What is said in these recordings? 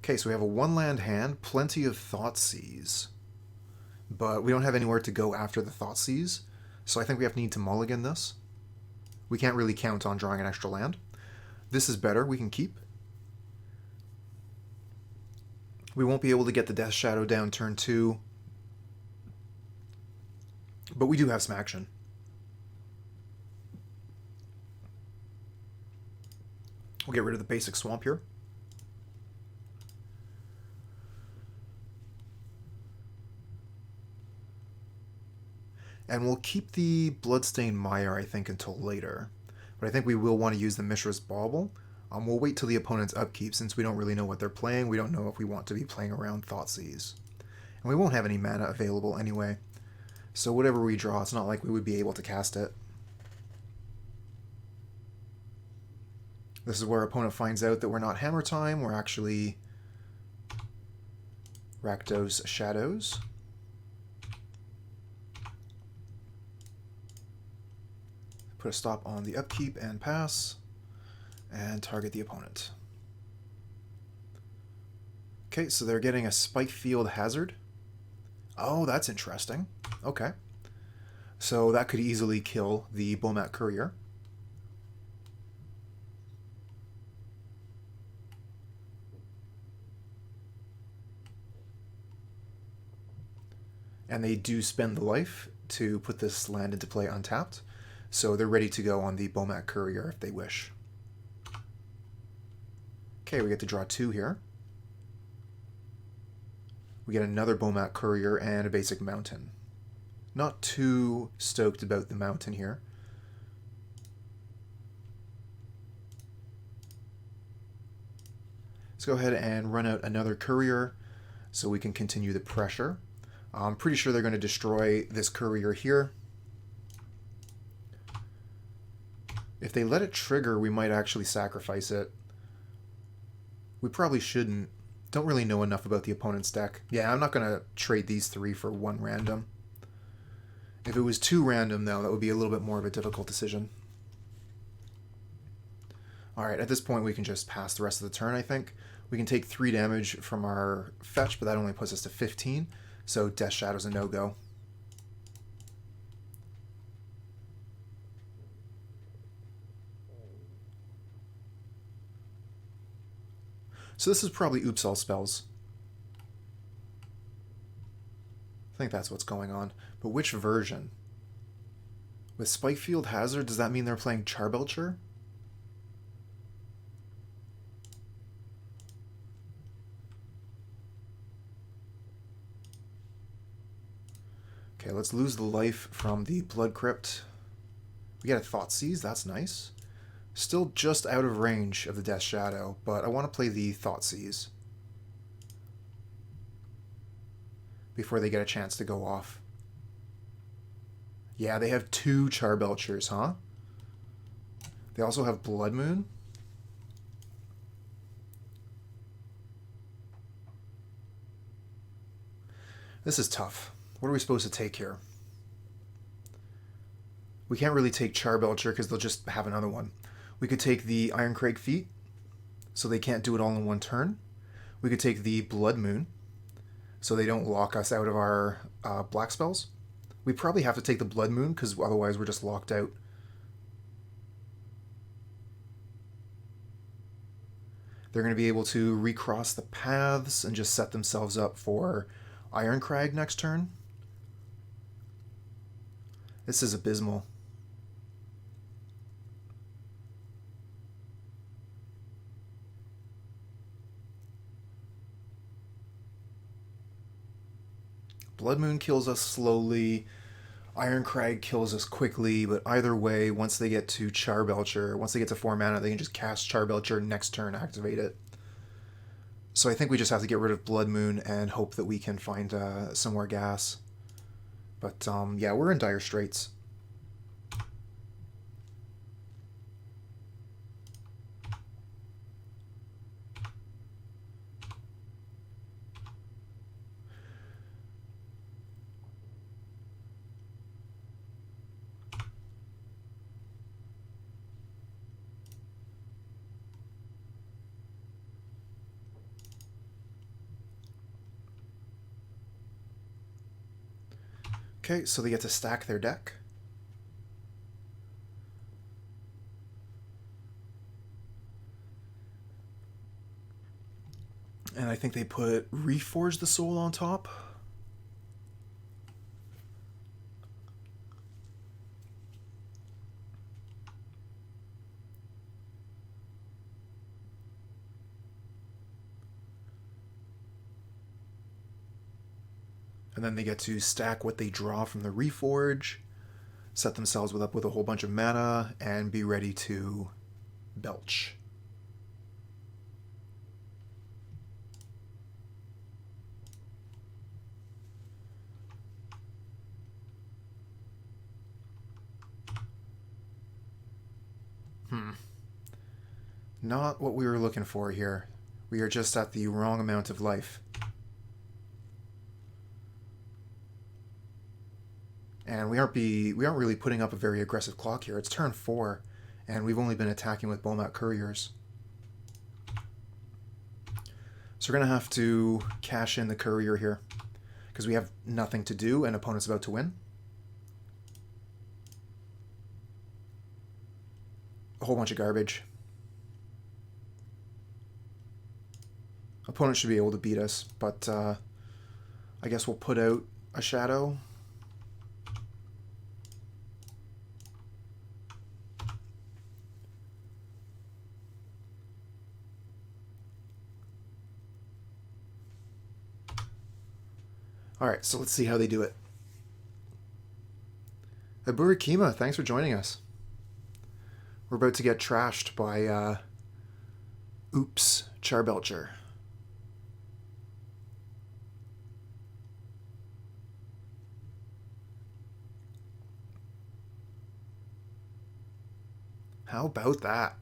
Okay, so we have a 1-land hand, plenty of Thoughtseize. But we don't have anywhere to go after the Thoughtseize, so I think we need to mulligan this. We can't really count on drawing an extra land. This is better, we can keep. We won't be able to get the Death Shadow down turn 2, but we do have some action. We'll get rid of the basic swamp here. And we'll keep the Bloodstained Mire, I think, until later. But I think we will want to use the Mishra's Bauble. We'll wait till the opponent's upkeep, since we don't really know what they're playing. We don't know if we want to be playing around Thoughtseize. And we won't have any mana available anyway. So whatever we draw, it's not like we would be able to cast it. This is where our opponent finds out that we're not Hammer Time, we're actually Rakdos Shadows. Put a stop on the upkeep and pass, and target the opponent. Okay, so they're getting a Spikefield Hazard. Oh, that's interesting. Okay. So that could easily kill the Bomat Courier. And they do spend the life to put this land into play untapped. So they're ready to go on the Bomat Courier if they wish. Okay, we get to draw 2 here. We get another Bomat Courier and a basic mountain. Not too stoked about the mountain here. Let's go ahead and run out another Courier so we can continue the pressure. I'm pretty sure they're going to destroy this Courier here. If they let it trigger, we might actually sacrifice it. We probably shouldn't. Don't really know enough about the opponent's deck. Yeah, I'm not going to trade these 3 for 1 random. If it was 2 random, though, that would be a little bit more of a difficult decision. Alright, at this point we can just pass the rest of the turn, I think. We can take 3 damage from our fetch, but that only puts us to 15, so Death Shadow's a no-go. So this is probably oops all spells. I think that's what's going on. But which version? With Spikefield Hazard, does that mean they're playing Charbelcher? Okay, let's lose the life from the Blood Crypt. We get a Thoughtseize, that's nice. Still just out of range of the Death Shadow, but I want to play the Thoughtseize before they get a chance to go off. Yeah, they have 2 Charbelchers, huh? They also have Blood Moon. This is tough. What are we supposed to take here? We can't really take Charbelcher because they'll just have another one. We could take the Ironcrag Feet, so they can't do it all in 1 turn. We could take the Blood Moon, so they don't lock us out of our black spells. We probably have to take the Blood Moon, because otherwise we're just locked out. They're going to be able to recross the paths and just set themselves up for Ironcrag next turn. This is abysmal. Blood Moon kills us slowly, Ironcrag kills us quickly, but either way, once they get to Charbelcher, once they get to 4 mana, they can just cast Charbelcher next turn, activate it. So I think we just have to get rid of Blood Moon and hope that we can find some more gas. But yeah, we're in dire straits. Okay, so they get to stack their deck. And I think they put Reforge the Soul on top. And then they get to stack what they draw from the Reforge, set themselves up with a whole bunch of mana, and be ready to belch. Not what we were looking for here. We are just at the wrong amount of life. And we aren't really putting up a very aggressive clock here. It's turn 4, and we've only been attacking with Bomat Couriers. So we're going to have to cash in the Courier here, because we have nothing to do and opponent's about to win. A whole bunch of garbage. Opponent should be able to beat us, but I guess we'll put out a shadow. Alright, so let's see how they do it. Aburikima, thanks for joining us. We're about to get trashed by Oops, Charbelcher. How about that?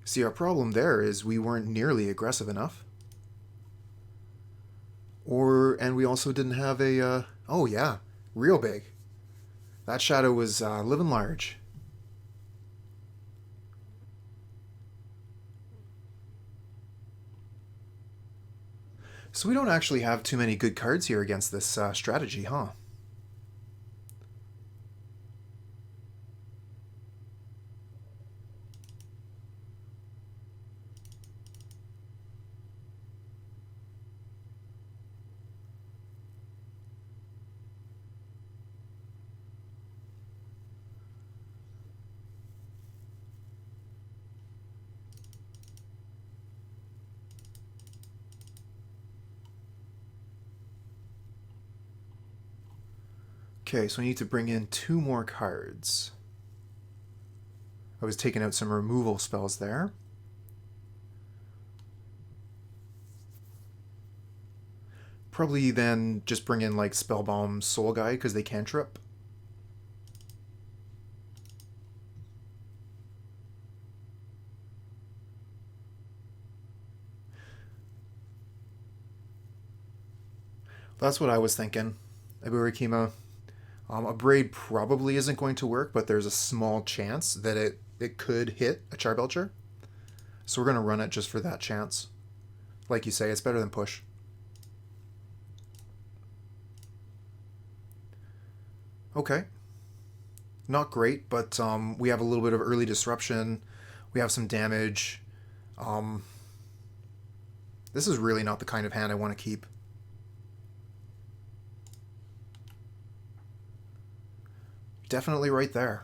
See, our problem there is we weren't nearly aggressive enough. And we also didn't have a, oh yeah, real big. That shadow was living large. So we don't actually have too many good cards here against this strategy, huh? Okay, so we need to bring in 2 more cards. I was taking out some removal spells there. Probably then just bring in like Spellbomb Soul Guy because they cantrip. That's what I was thinking. Aburikima. Abrade probably isn't going to work, but there's a small chance that it could hit a Charbelcher. So we're going to run it just for that chance. Like you say, it's better than push. Okay. Not great, but we have a little bit of early disruption. We have some damage. This is really not the kind of hand I want to keep. Definitely right there.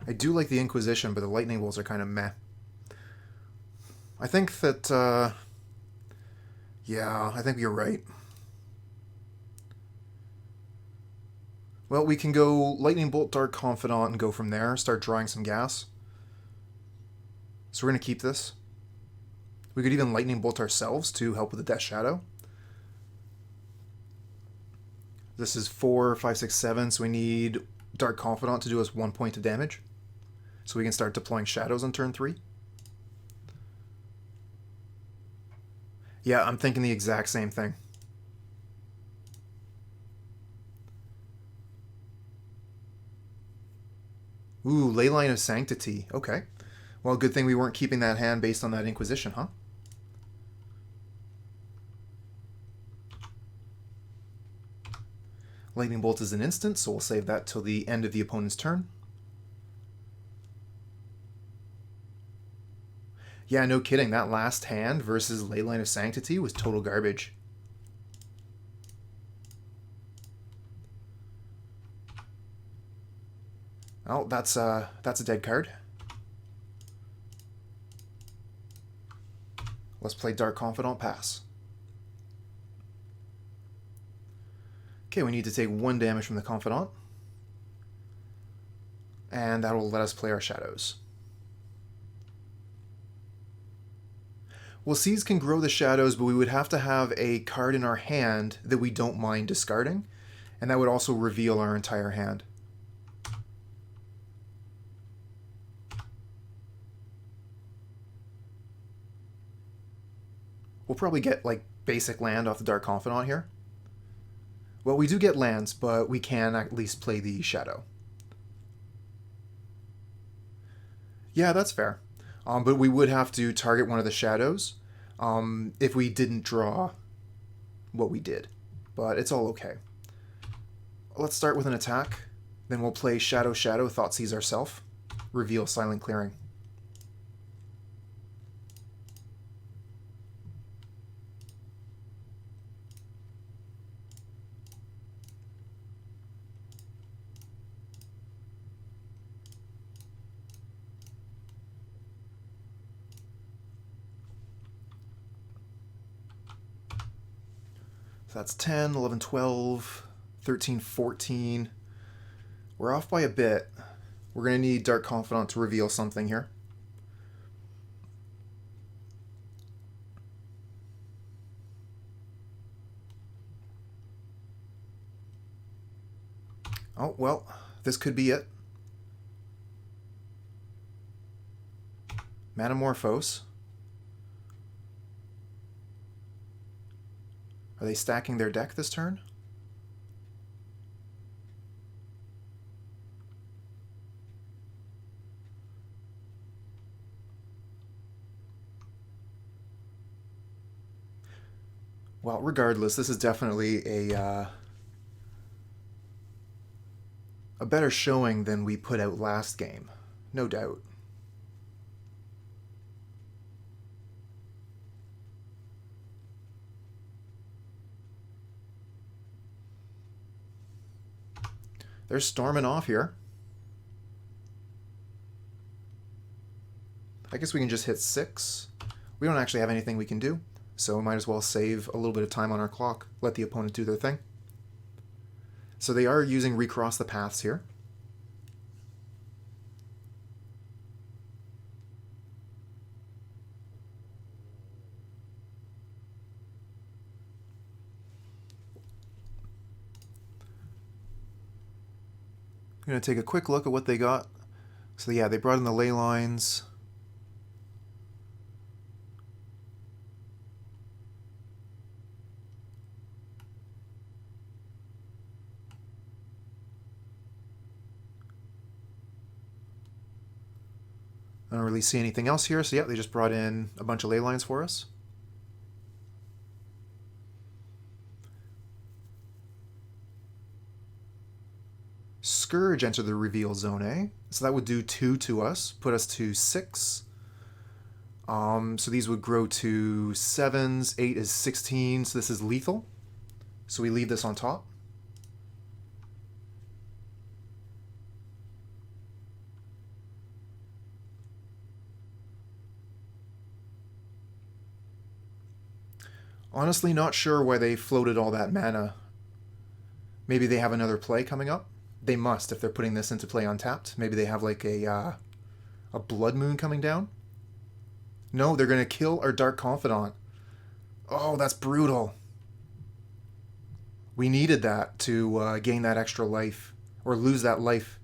I do like the Inquisition, but the lightning bolts are kind of meh. I think that, yeah, I think you're right. Well, we can go Lightning Bolt, Dark Confidant, and go from there. Start drawing some gas. So we're going to keep this. We could even Lightning Bolt ourselves to help with the Death Shadow. This is 4, 5, 6, 7, so we need Dark Confidant to do us 1 point of damage. So we can start deploying shadows on turn 3. Yeah, I'm thinking the exact same thing. Ooh, Leyline of Sanctity. Okay. Well, good thing we weren't keeping that hand based on that Inquisition, huh? Lightning Bolt is an instant, so we'll save that till the end of the opponent's turn. Yeah, no kidding. That last hand versus Leyline of Sanctity was total garbage. Oh, that's a dead card. Let's play Dark Confidant, pass. Okay, we need to take 1 damage from the Confidant. And that will let us play our shadows. Well, Seas can grow the shadows, but we would have to have a card in our hand that we don't mind discarding. And that would also reveal our entire hand. We'll probably get, like, basic land off the Dark Confidant here. Well, we do get lands, but we can at least play the Shadow. Yeah, that's fair. But we would have to target one of the Shadows if we didn't draw what we did. But it's all okay. Let's start with an attack. Then we'll play Shadow, Thoughtseize ourselves. Reveal Silent Clearing. So that's 10, 11, 12, 13, 14. We're off by a bit. We're going to need Dark Confidant to reveal something here. Oh, well, this could be it. Manamorphose. Are they stacking their deck this turn? Well, regardless, this is definitely a better showing than we put out last game, no doubt. They're storming off here. I guess we can just hit 6. We don't actually have anything we can do, so we might as well save a little bit of time on our clock, let the opponent do their thing. So they are using Recross the Paths here. I'm going to take a quick look at what they got. So yeah, they brought in the ley lines. I don't really see anything else here, so yeah, they just brought in a bunch of ley lines for us. Scourge entered the reveal zone, eh? So that would do 2 to us, put us to 6. So these would grow to 7s, 8 is 16, so this is lethal. So we leave this on top. Honestly, not sure why they floated all that mana. Maybe they have another play coming up. They must if they're putting this into play untapped. Maybe they have like a Blood Moon coming down. No, they're going to kill our Dark Confidant. Oh, that's brutal. We needed that to gain that extra life, or lose that life,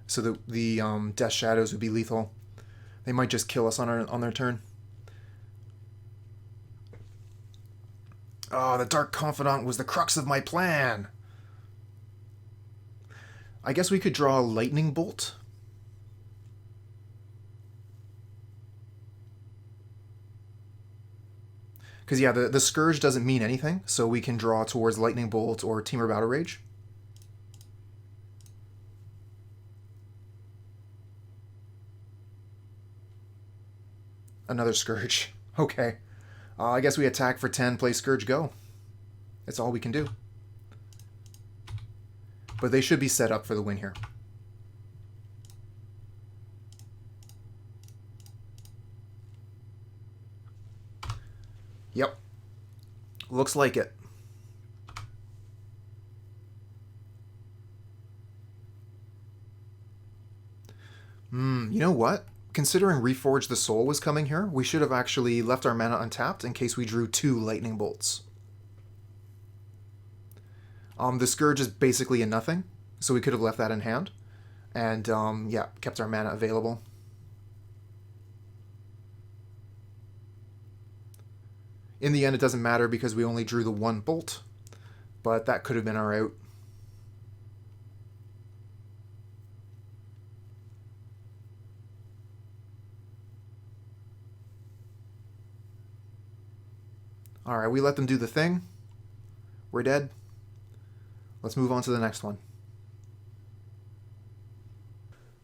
so that the Death Shadows would be lethal. They might just kill us on their turn. Oh, the Dark Confidant was the crux of my plan. I guess we could draw a Lightning Bolt. Because, yeah, the Scourge doesn't mean anything, so we can draw towards Lightning Bolt or Temur Battle Rage. Another Scourge. Okay. I guess we attack for 10, play Scourge, go. That's all we can do. But they should be set up for the win here. Yep. Looks like it. You know what? Considering Reforge the Soul was coming here, we should have actually left our mana untapped in case we drew 2 Lightning Bolts. The Scourge is basically a nothing, so we could have left that in hand. And, yeah, kept our mana available. In the end, it doesn't matter because we only drew the 1 bolt, but that could have been our out. Alright, we let them do the thing. We're dead. Let's move on to the next one.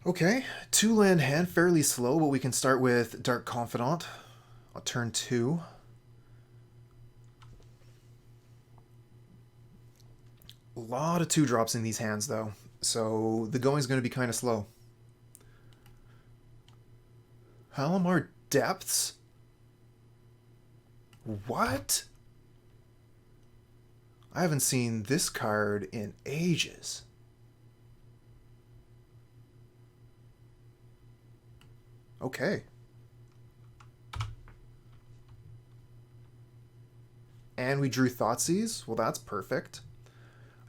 Okay, 2-land hand, fairly slow, but we can start with Dark Confidant on turn 2. A lot of 2-drops in these hands, though, so the going's going to be kind of slow. Halimar Depths? What? I haven't seen this card in ages. Okay. And we drew Thoughtseize. Well, that's perfect.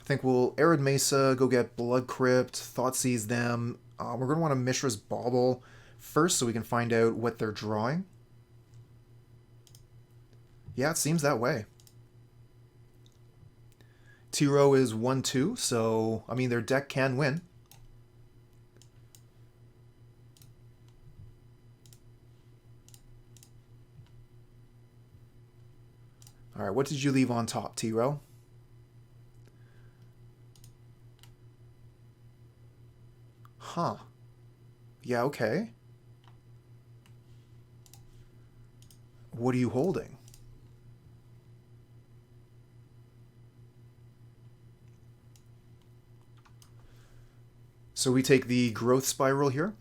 I think we'll Arid Mesa, go get Blood Crypt, Thoughtseize them. We're going to want to Mishra's Bauble first so we can find out what they're drawing. Yeah, it seems that way. T-Row is 1-2, so, I mean, their deck can win. Alright, what did you leave on top, T-Row? Huh. Yeah, okay. What are you holding? So we take the growth spiral here.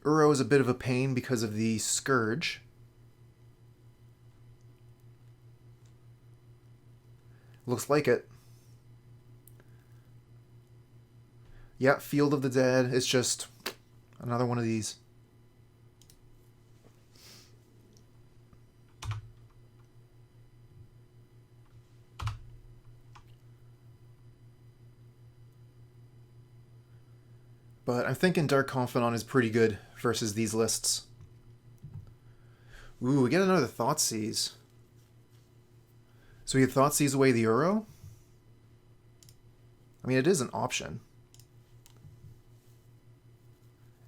Uro is a bit of a pain because of the Scourge. Looks like it. Yeah, Field of the Dead. It's just another one of these. But I'm thinking Dark Confidant is pretty good versus these lists. Ooh, we get another Thoughtseize. So we get Thoughtseize away the Uro? I mean, it is an option.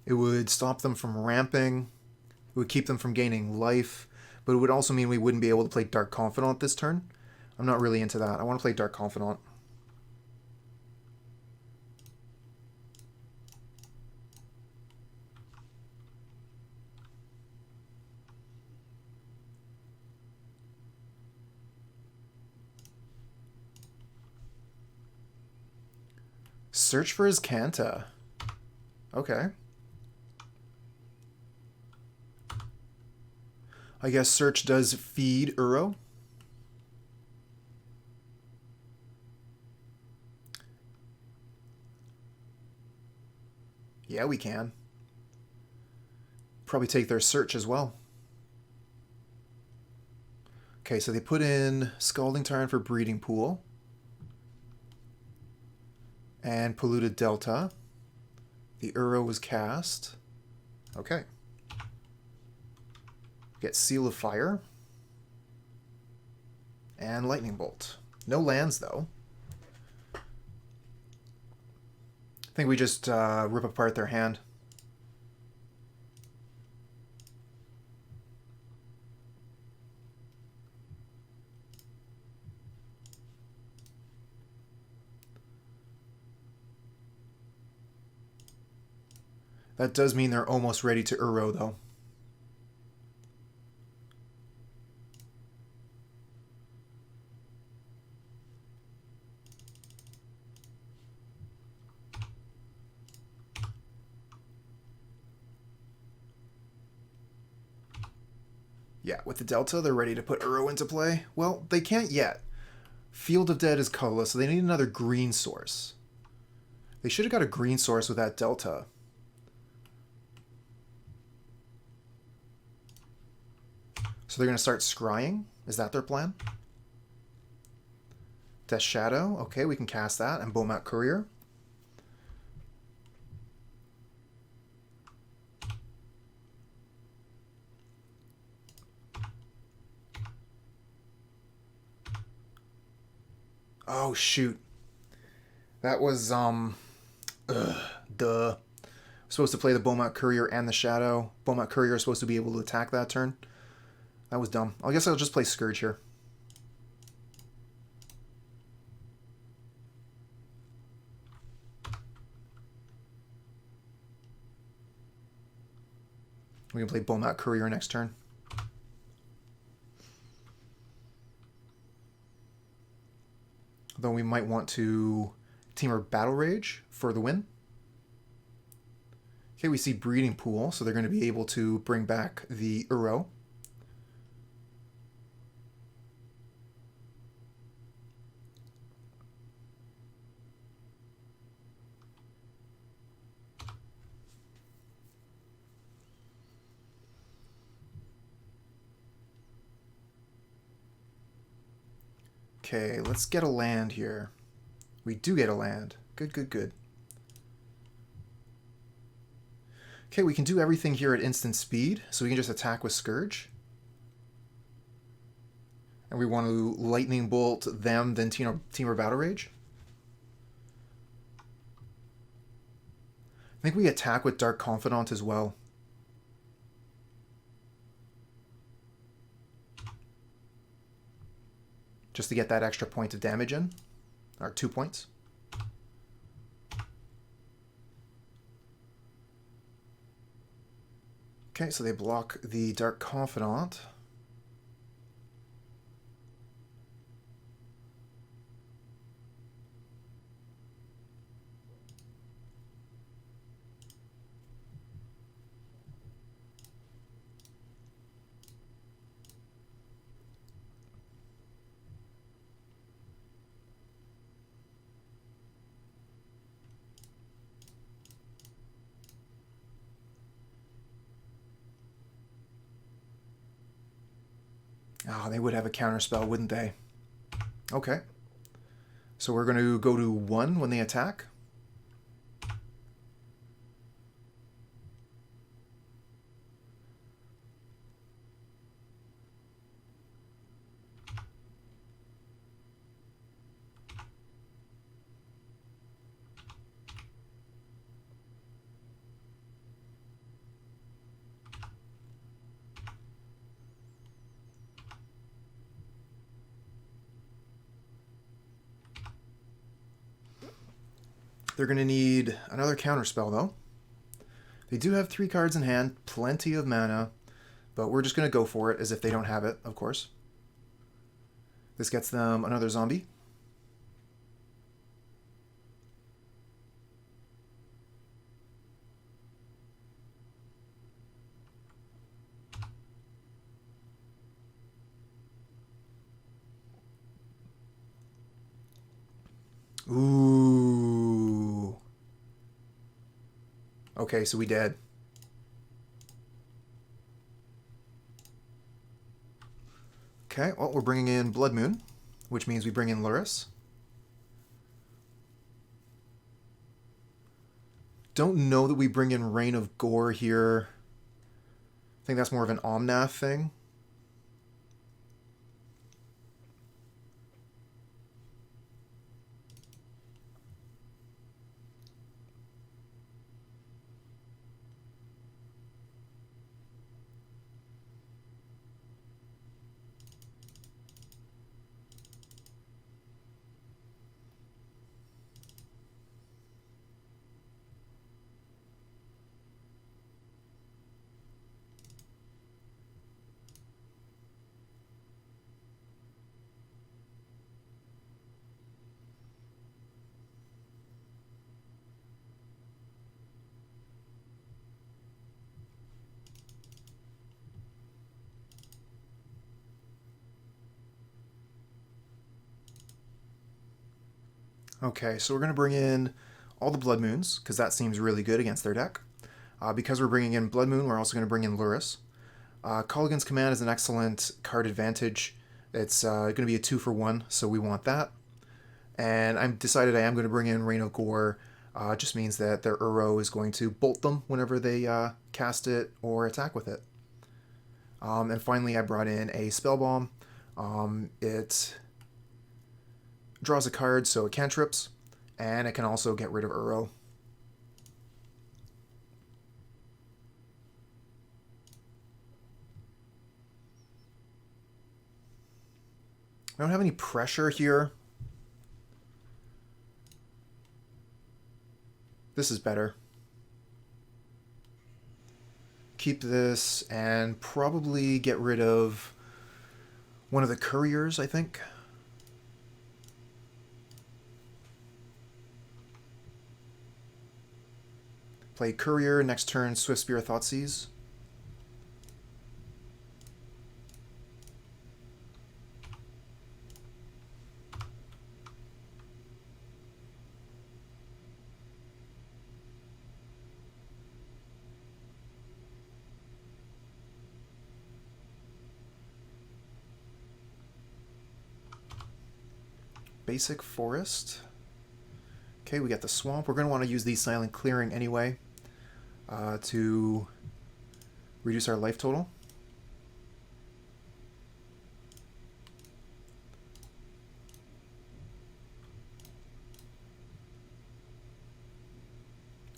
It would stop them from ramping. It would keep them from gaining life. But it would also mean we wouldn't be able to play Dark Confidant this turn. I'm not really into that. I want to play Dark Confidant. Search for his Kanta. Okay. I guess search does feed Uro. Yeah, we can. Probably take their search as well. Okay, so they put in Scalding Tarn for Breeding Pool. And Polluted Delta. The Uro was cast. Okay. Get Seal of Fire. And Lightning Bolt. No lands, though. I think we just rip apart their hand. That does mean they're almost ready to Uro, though. Yeah, with the Delta, they're ready to put Uro into play. Well, they can't yet. Field of Dead is colorless, so they need another green source. They should have got a green source with that Delta. So they're going to start scrying? Is that their plan? Death Shadow. Okay, we can cast that. And Bomat Courier. Oh, shoot. That was, duh. Supposed to play the Bomat Courier and the Shadow. Bomat Courier is supposed to be able to attack that turn. That was dumb. I guess I'll just play Scourge here. We can play Bomat Courier next turn. Though we might want to Temur Battle Rage for the win. Okay, we see Breeding Pool, so they're going to be able to bring back the Uro. Okay, let's get a land here. We do get a land. Good, good, good. Okay, we can do everything here at instant speed, so we can just attack with Scourge. And we want to Lightning Bolt them, then Temur Battle Rage. I think we attack with Dark Confidant as well. Just to get that extra point of damage in. Or 2 points. Okay, so they block the Dark Confidant. Oh, they would have a counterspell, wouldn't they? Okay. So we're going to go to 1 when they attack. They're going to need another counterspell, though. They do have 3 cards in hand, plenty of mana, but we're just going to go for it as if they don't have it, of course. This gets them another zombie. Ooh. Okay, so we dead. Okay, well, we're bringing in Blood Moon, which means we bring in Lurrus. Don't know that we bring in Rain of Gore here. I think that's more of an Omnath thing. Okay, so we're going to bring in all the Blood Moons, because that seems really good against their deck. Because we're bringing in Blood Moon, we're also going to bring in Lurrus. Kolaghan's Command is an excellent card advantage. It's going to be a 2-for-1, so we want that. And I've decided I am going to bring in Rain of Gore. Just means that their Uro is going to bolt them whenever they cast it or attack with it. And finally, I brought in a Spellbomb. It draws a card, so it cantrips, and it can also get rid of Uro. I don't have any pressure here. This is better. Keep this and probably get rid of one of the couriers, I think. Play Courier, next turn Swiftspear Thoughtseize. Basic Forest. Okay, we got the Swamp. We're going to want to use the Silent Clearing anyway to reduce our life total.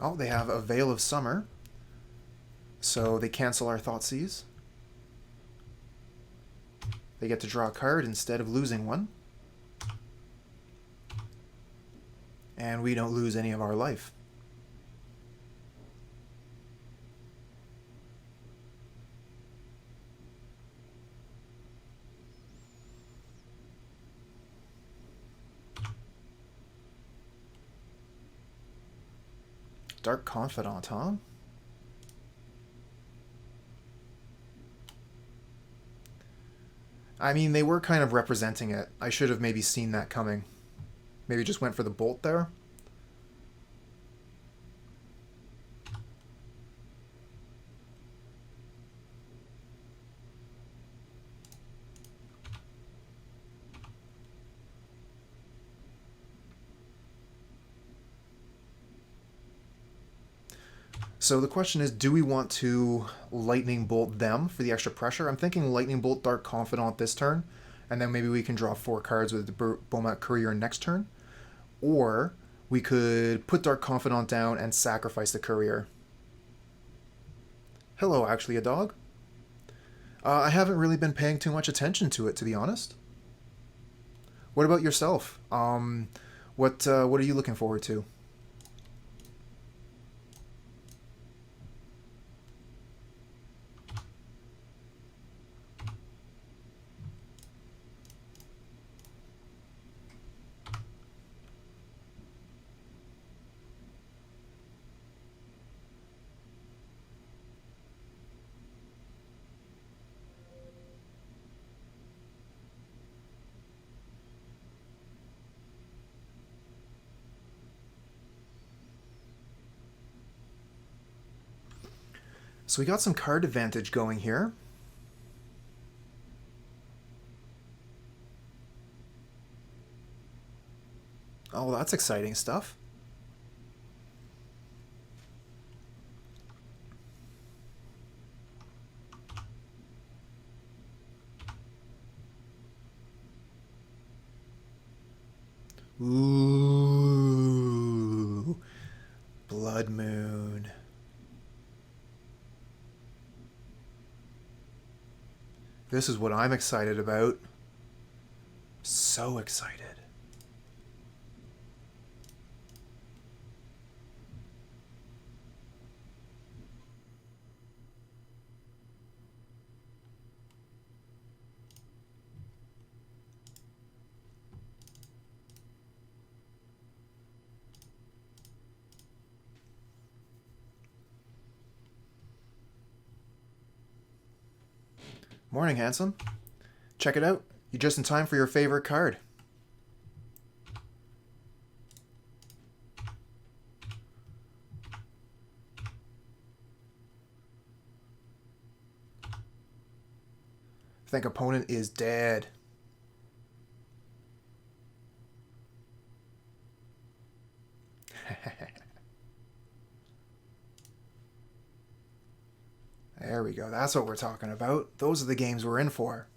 Oh, they have a Veil of Summer, so they cancel our Thoughtseize. They get to draw a card instead of losing one. And we don't lose any of our life. Dark Confidant, huh? I mean, they were kind of representing it. I should have maybe seen that coming. Maybe just went for the bolt there. So the question is, do we want to Lightning Bolt them for the extra pressure? I'm thinking Lightning Bolt Dark Confidant this turn, and then maybe we can draw 4 cards with the Bomat Courier next turn. Or we could put Dark Confidant down and sacrifice the Courier. Hello, actually a dog. I haven't really been paying too much attention to it, to be honest. What about yourself? What are you looking forward to? So we got some card advantage going here. Oh, that's exciting stuff. Ooh, Blood Moon. This is what I'm excited about. So excited. Morning, handsome. Check it out. You're just in time for your favorite card. I think opponent is dead. There we go. That's what we're talking about. Those are the games we're in for.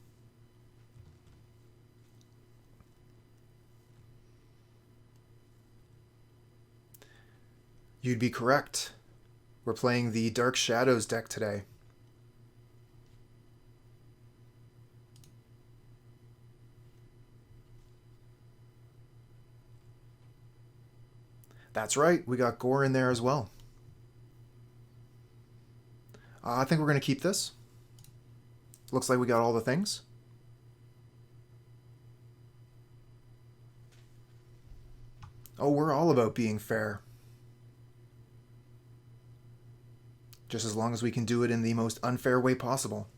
You'd be correct. We're playing the Dark Shadows deck today. That's right, we got Gore in there as well. I think we're going to keep this. Looks like we got all the things. Oh, we're all about being fair. Just as long as we can do it in the most unfair way possible.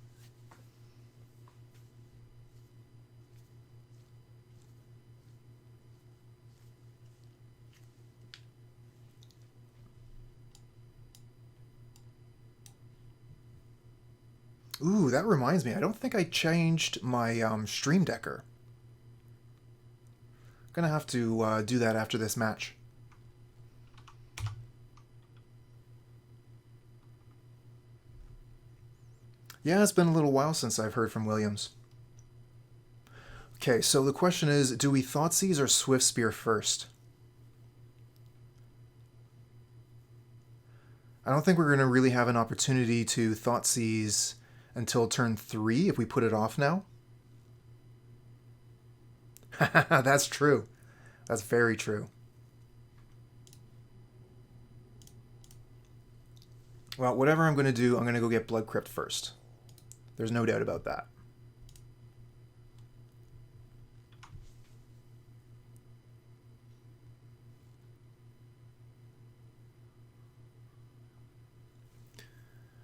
Ooh, that reminds me. I don't think I changed my Stream Decker. Gonna have to do that after this match. Yeah, it's been a little while since I've heard from Williams. Okay, so the question is, do we Thoughtseize or Swiftspear first? I don't think we're going to really have an opportunity to Thoughtseize until turn 3 if we put it off now. That's true. That's very true. Well, whatever I'm going to do, I'm going to go get Blood Crypt first. There's no doubt about that.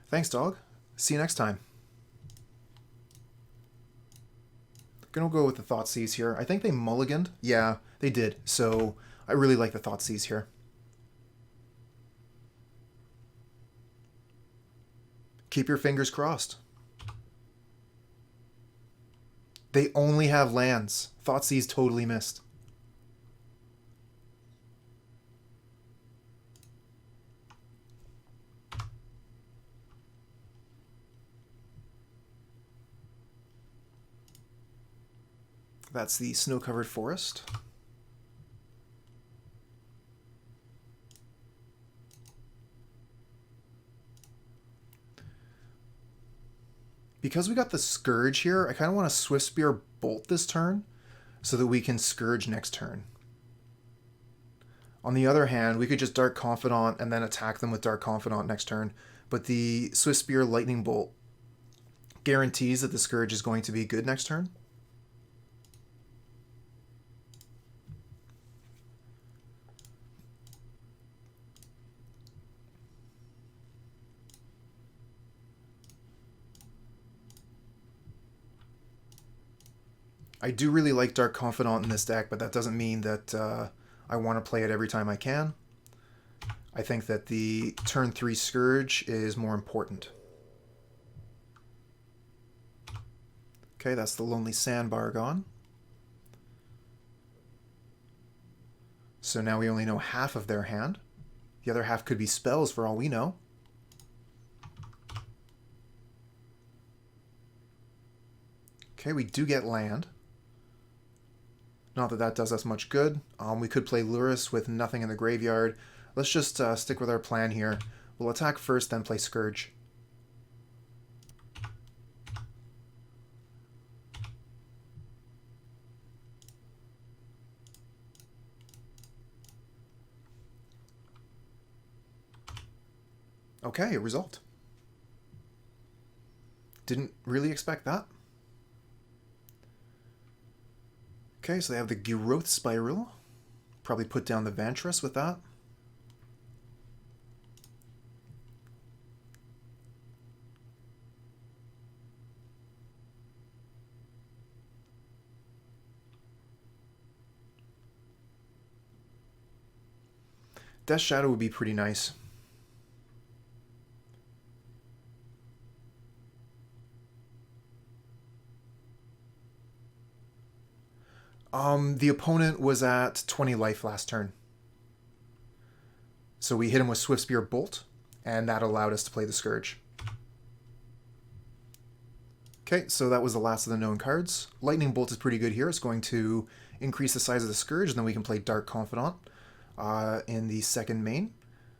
Thanks, dog. See you next time. Gonna go with the Thoughtseize here. I think they mulliganed. Yeah, they did. So I really like the Thoughtseize here. Keep your fingers crossed. They only have lands. Thoughtseize totally missed. That's the snow-covered forest. Because we got the Scourge here, I kind of want to Swiftspear Bolt this turn so that we can Scourge next turn. On the other hand, we could just Dark Confidant and then attack them with Dark Confidant next turn, but the Swiftspear Lightning Bolt guarantees that the Scourge is going to be good next turn. I do really like Dark Confidant in this deck, but that doesn't mean that I want to play it every time I can. I think that the turn 3 Scourge is more important. Okay, that's the Lonely Sandbar gone. So now we only know half of their hand. The other half could be spells for all we know. Okay, we do get land. Not that that does us much good. We could play Lurrus with nothing in the graveyard. Let's just stick with our plan here. We'll attack first, then play Scourge. Okay, a result. Didn't really expect that. Okay, so they have the Growth Spiral. Probably put down the Vantress with that. Death Shadow would be pretty nice. The opponent was at 20 life last turn. So we hit him with Swiftspear Bolt, and that allowed us to play the Scourge. Okay, so that was the last of the known cards. Lightning Bolt is pretty good here. It's going to increase the size of the Scourge, and then we can play Dark Confidant in the second main.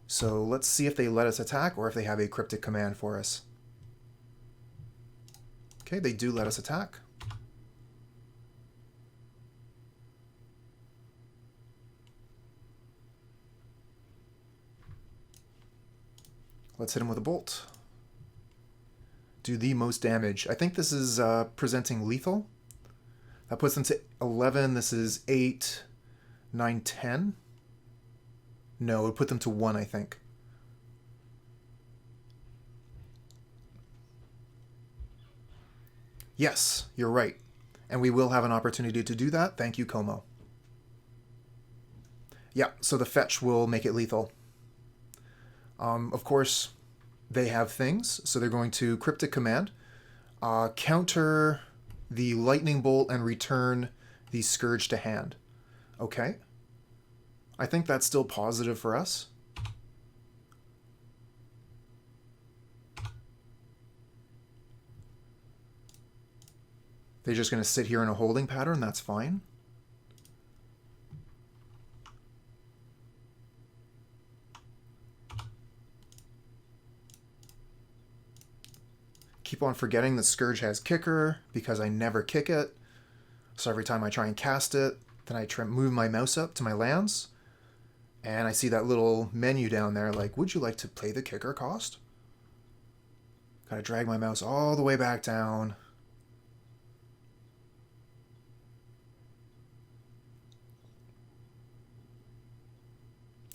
So let's see if they let us attack or if they have a cryptic command for us. Okay, they do let us attack. Let's hit him with a bolt. Do the most damage. I think this is presenting lethal. That puts them to 11. This is 8, 9, 10. No, it would put them to 1, I think. Yes, you're right. And we will have an opportunity to do that. Thank you, Como. Yeah, so the fetch will make it lethal. Of course, they have things, so they're going to Cryptic Command, counter the Lightning Bolt, and return the Scourge to hand. Okay. I think that's still positive for us. They're just going to sit here in a holding pattern, that's fine. Keep on forgetting that Scourge has kicker because I never kick it. So every time I try and cast it, then I try and move my mouse up to my lands. And I see that little menu down there like, would you like to play the kicker cost? Gotta drag my mouse all the way back down.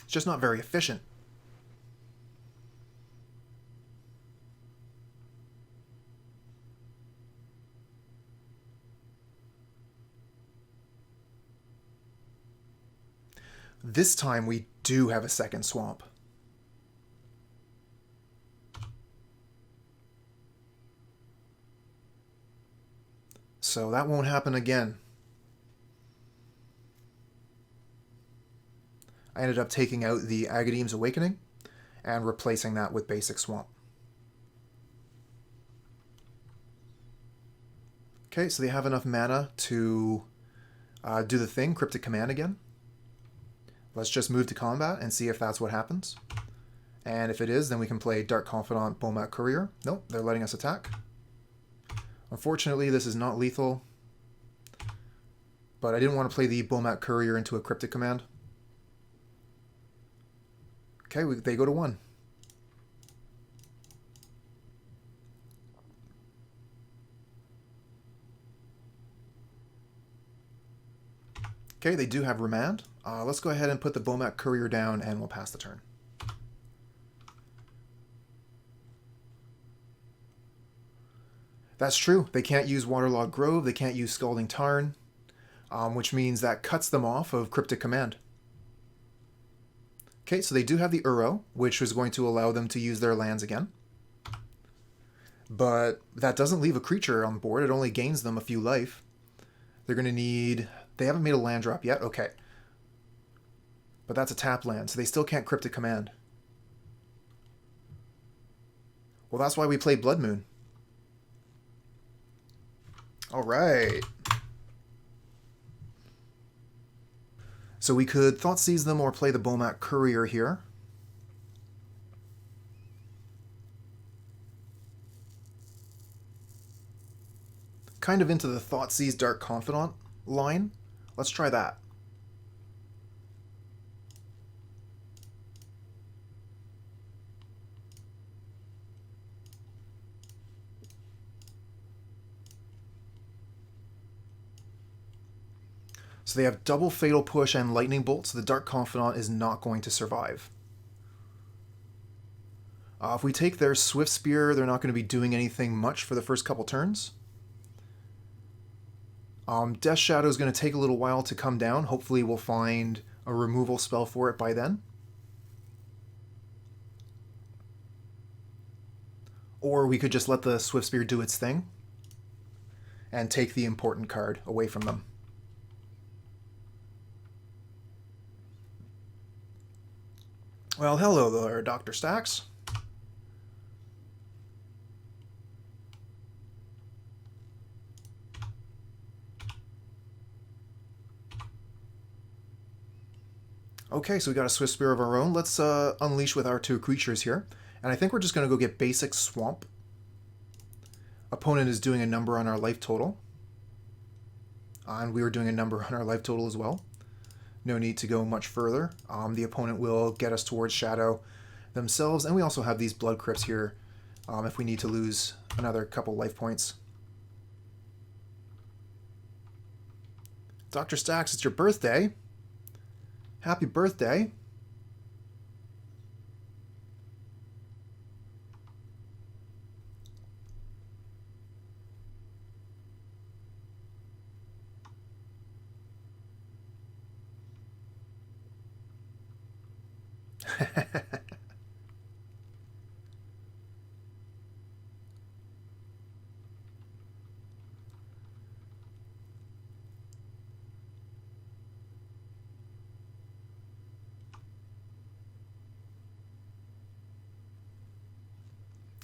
It's just not very efficient. This time we do have a second swamp. So that won't happen again. I ended up taking out the Agadeem's Awakening and replacing that with basic swamp. Okay, so they have enough mana to do the thing, Cryptic Command again. Let's just move to combat and see if that's what happens. And if it is, then we can play Dark Confidant, Bomat Courier. Nope, they're letting us attack. Unfortunately, this is not lethal. But I didn't want to play the Bomat Courier into a Cryptic Command. Okay, they go to 1. Okay, they do have Remand. Let's go ahead and put the Bomat Courier down and we'll pass the turn. That's true. They can't use Waterlogged Grove. They can't use Scalding Tarn, which means that cuts them off of Cryptic Command. Okay, so they do have the Uro, which was going to allow them to use their lands again. But that doesn't leave a creature on board. It only gains them a few life. They're going to need... They haven't made a land drop yet? Okay. But that's a tap land, so they still can't Cryptic Command. Well, that's why we play Blood Moon. Alright. So we could Thoughtseize them or play the Bomat Courier here. Kind of into the Thoughtseize Dark Confidant line. Let's try that. So they have double Fatal Push and Lightning Bolt, so the Dark Confidant is not going to survive. If we take their Swiftspear, they're not going to be doing anything much for the first couple turns. Death Shadow is going to take a little while to come down. Hopefully we'll find a removal spell for it by then. Or we could just let the Swiftspear do its thing and take the important card away from them. Well, hello there, Dr. Stacks. Okay, so we got a Swiftspear of our own. Let's unleash with our 2 creatures here. And I think we're just going to go get basic Swamp. Opponent is doing a number on our life total. And we were doing a number on our life total as well. No need to go much further. The opponent will get us towards Shadow themselves. And we also have these Blood Crypts here if we need to lose another couple life points. Dr. Stacks, it's your birthday. Happy birthday.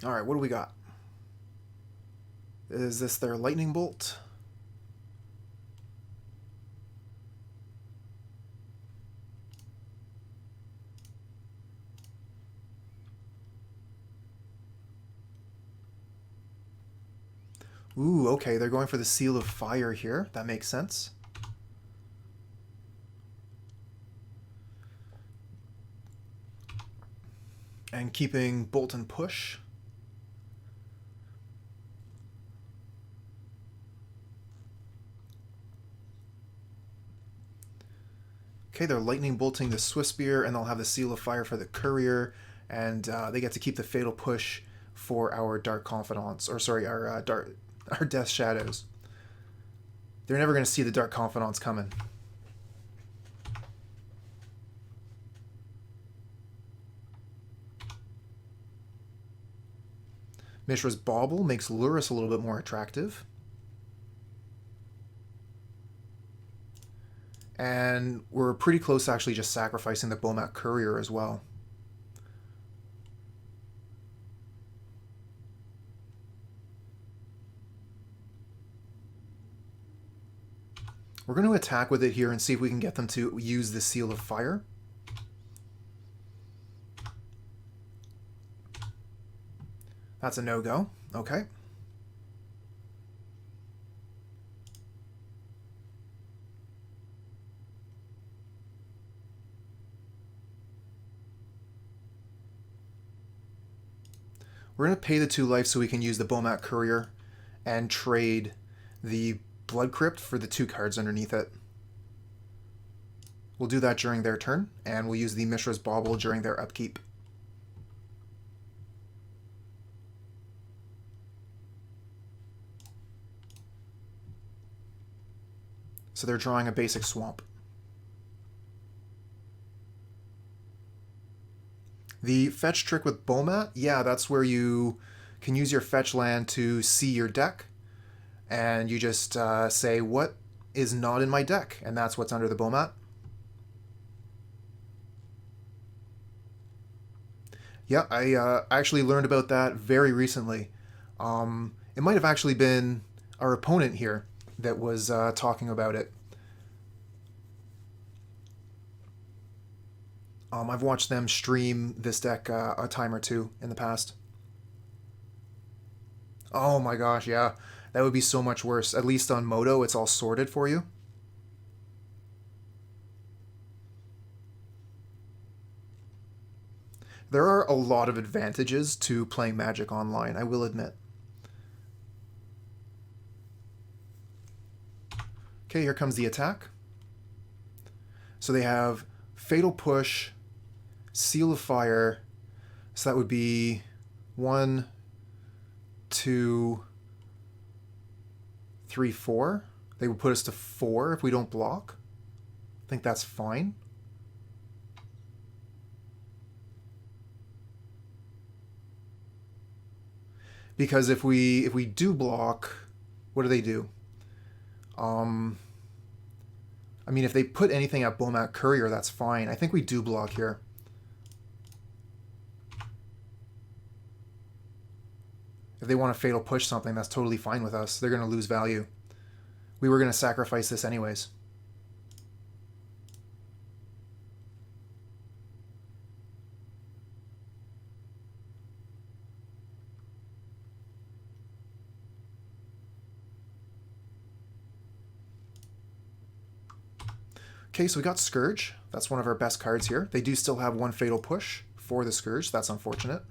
All right, what do we got? Is this their lightning bolt? Ooh, okay, they're going for the Seal of Fire here. That makes sense. And keeping Bolt and Push. Okay, they're lightning bolting the Swiftspear, and they'll have the Seal of Fire for the Courier, and they get to keep the Fatal Push for our Dark Confidants, or sorry, our Death Shadows. They're never going to see the Dark Confidants coming. Mishra's Bauble makes Lurrus a little bit more attractive. And we're pretty close to actually just sacrificing the Bomat Courier as well. We're going to attack with it here and see if we can get them to use the Seal of Fire. That's a no-go. Okay. We're going to pay the 2 life so we can use the Bomat Courier and trade the Blood Crypt for the 2 cards underneath it. We'll do that during their turn, and we'll use the Mishra's Bauble during their upkeep. So they're drawing a basic Swamp. The fetch trick with Bomat, yeah, that's where you can use your fetch land to see your deck, and you just say, what is not in my deck? And that's what's under the Bomat. Yeah, I actually learned about that very recently. It might have actually been our opponent here that was talking about it. I've watched them stream this deck a time or 2 in the past. Oh my gosh, yeah. That would be so much worse. At least on Moto, it's all sorted for you. There are a lot of advantages to playing Magic online, I will admit. Okay, here comes the attack. So they have Fatal Push, Seal of Fire, so that would be 1, 2, 3, 4. They would put us to 4 if we don't block. I think that's fine. Because if we do block, what do they do? I mean, if they put anything at Bomat Courier, that's fine. I think we do block here. If they want to Fatal Push something, that's totally fine with us. They're going to lose value. We were going to sacrifice this anyways. Okay, so we got Scourge. That's one of our best cards here. They do still have one Fatal Push for the Scourge. That's unfortunate.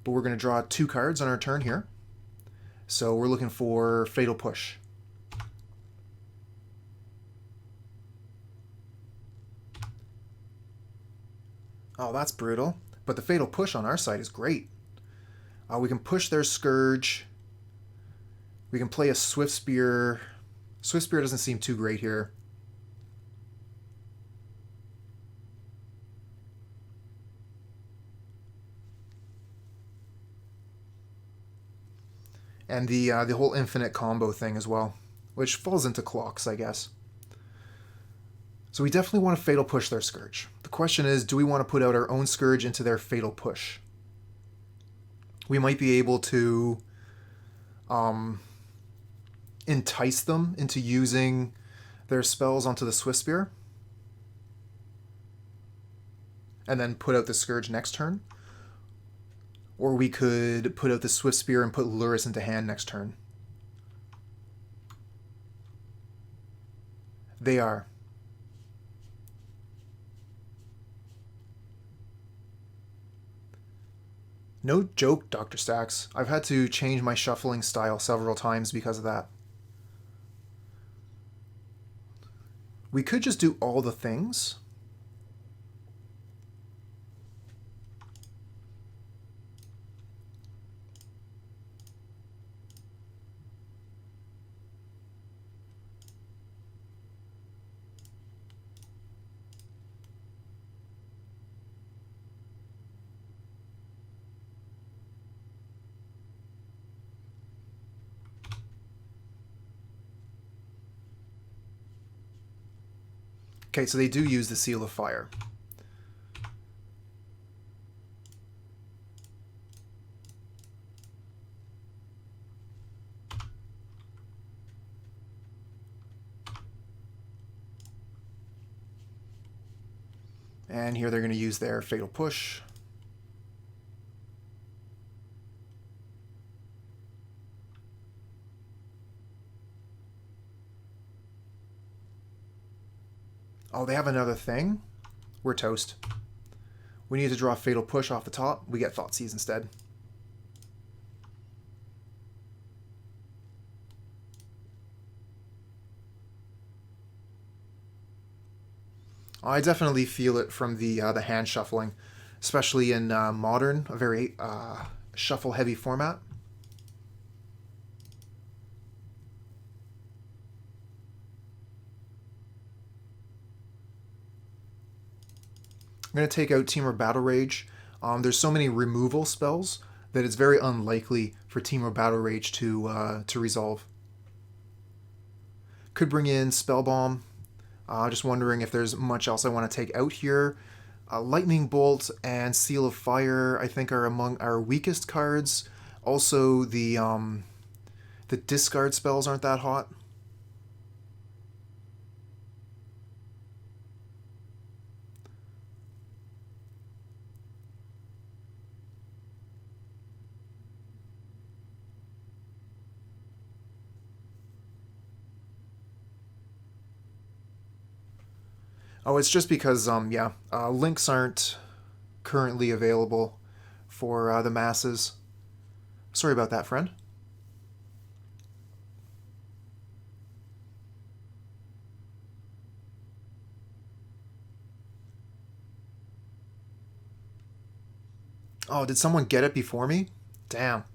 But we're going to draw 2 cards on our turn here. So we're looking for Fatal Push. Oh, that's brutal. But the Fatal Push on our side is great. We can push their Scourge. We can play a Swiftspear. Swiftspear doesn't seem too great here. And the whole infinite combo thing as well, which falls into clocks, I guess. So we definitely want to Fatal Push their Scourge. The question is, do we want to put out our own Scourge into their Fatal Push? We might be able to entice them into using their spells onto the Swiftspear, and then put out the Scourge next turn. Or we could put out the Swiftspear and put Lurrus into hand next turn. They are. No joke, Dr. Stacks. I've had to change my shuffling style several times because of that. We could just do all the things. Okay, so they do use the Seal of Fire. And here they're going to use their Fatal Push. Oh, they have another thing? We're toast. We need to draw Fatal Push off the top. We get Thoughtseize instead. I definitely feel it from the hand shuffling, especially in Modern, a very shuffle-heavy format. I'm going to take out Temur Battle Rage. There's so many removal spells that it's very unlikely for Temur Battle Rage to resolve. Could bring in Spellbomb. Just wondering if there's much else I want to take out here. Lightning Bolt and Seal of Fire, I think, are among our weakest cards. Also, the discard spells aren't that hot. Oh, it's just because, links aren't currently available for the masses. Sorry about that, friend. Oh, did someone get it before me? Damn.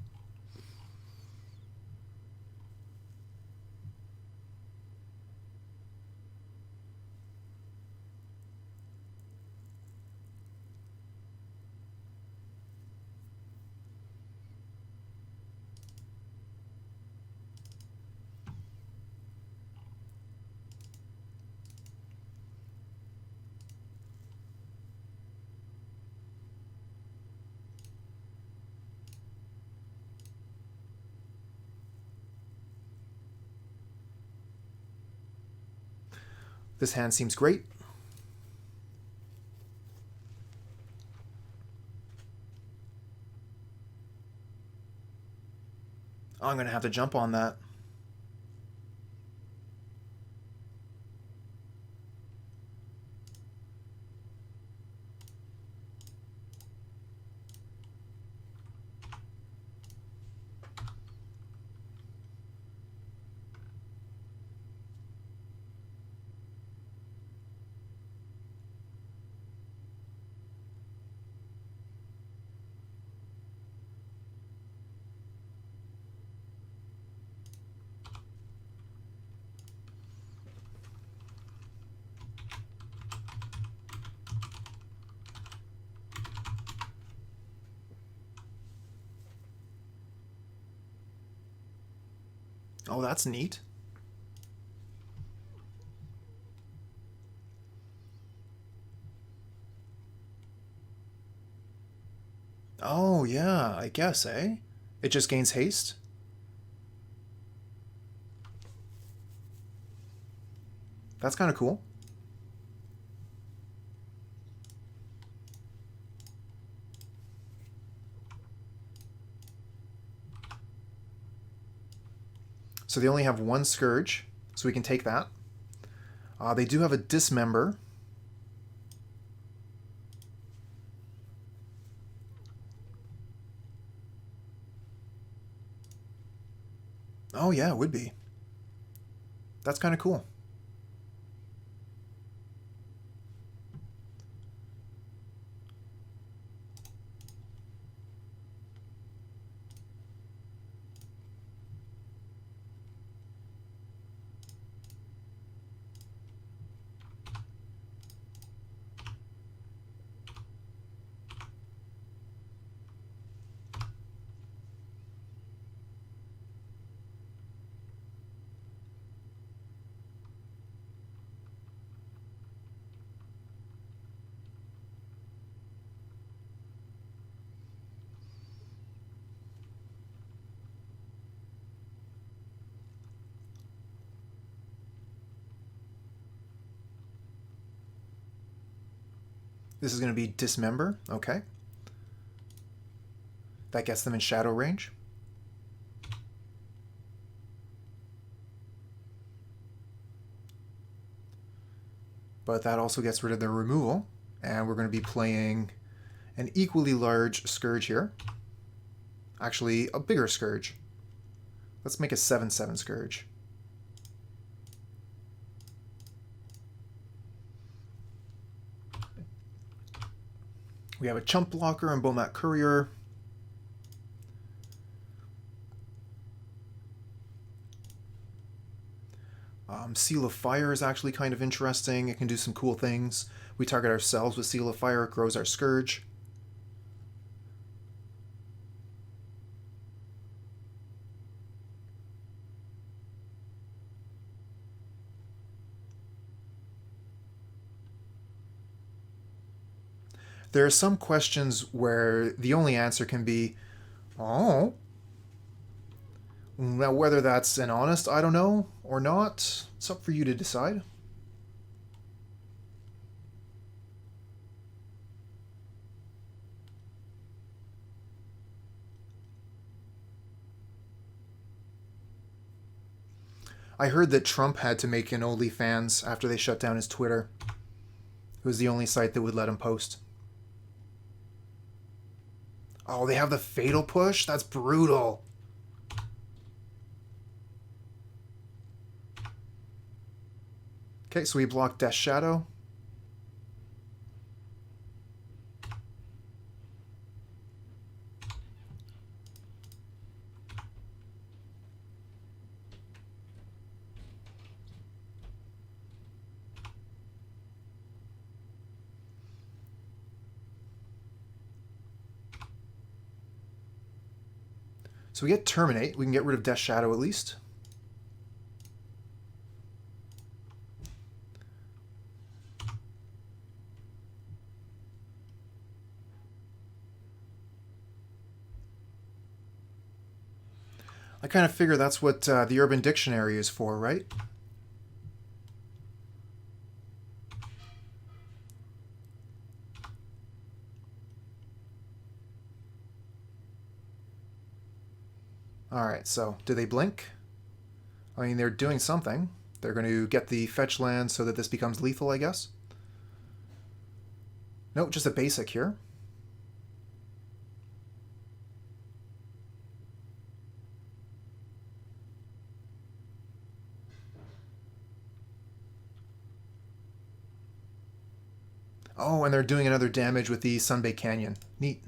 This hand seems great. I'm going to have to jump on that. Oh, that's neat. Oh, yeah, I guess, eh? It just gains haste? That's kind of cool. So they only have one Scourge, so we can take that. They do have a Dismember. Oh yeah, it would be. That's kind of cool. This is going to be Dismember. Okay. That gets them in shadow range. But that also gets rid of their removal. And we're going to be playing an equally large Scourge here. Actually, a bigger Scourge. Let's make a 7/7 Scourge. We have a Chump Blocker and Bomat Courier. Seal of Fire is actually kind of interesting. It can do some cool things. We target ourselves with Seal of Fire, it grows our Scourge. There are some questions where the only answer can be, oh. Now, whether that's an honest I don't know or not, it's up for you to decide. I heard that Trump had to make an OnlyFans after they shut down his Twitter. It was the only site that would let him post. Oh, they have the Fatal Push? That's brutal. Okay, so we block Death Shadow. So we get Terminate. We can get rid of Death Shadow at least. I kind of figure that's what the Urban Dictionary is for, right? Alright, so do they blink? I mean, they're doing something. They're going to get the fetch land so that this becomes lethal, I guess. Nope, just a basic here. Oh, and they're doing another damage with the Sunbaked Canyon. Neat.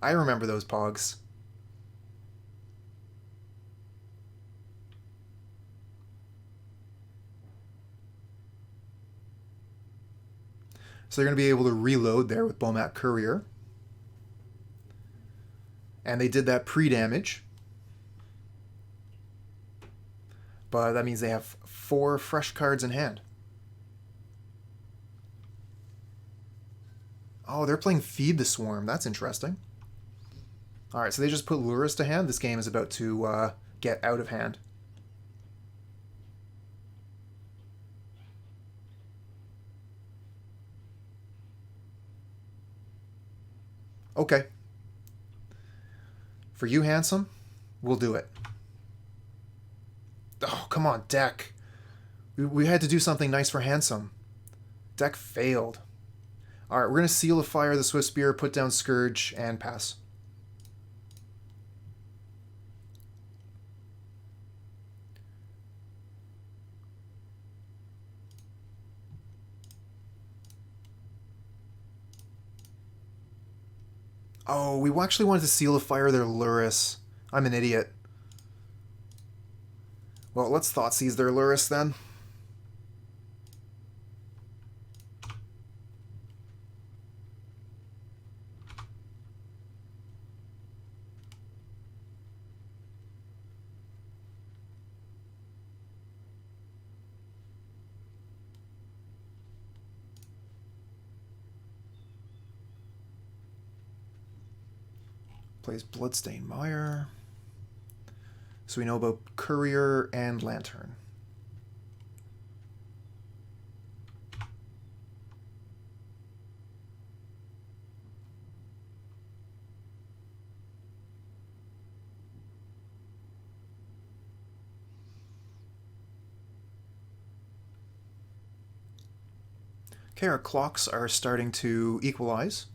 I remember those pogs. So they're going to be able to reload there with Bomat Courier. And they did that pre-damage. But that means they have 4 fresh cards in hand. Oh, they're playing Feed the Swarm. That's interesting. Alright, so they just put Lurrus to hand. This game is about to get out of hand. Okay. For you, handsome, we'll do it. Oh, come on, deck. We had to do something nice for handsome. Deck failed. Alright, we're going to Seal of Fire the Swiftspear, put down Scourge, and pass. Oh, we actually wanted to Seal of Fire their Lurrus. I'm an idiot. Well, let's Thoughtseize their Lurrus then. Plays Bloodstained Mire. So we know about Courier and Lantern. Okay, our clocks are starting to equalize.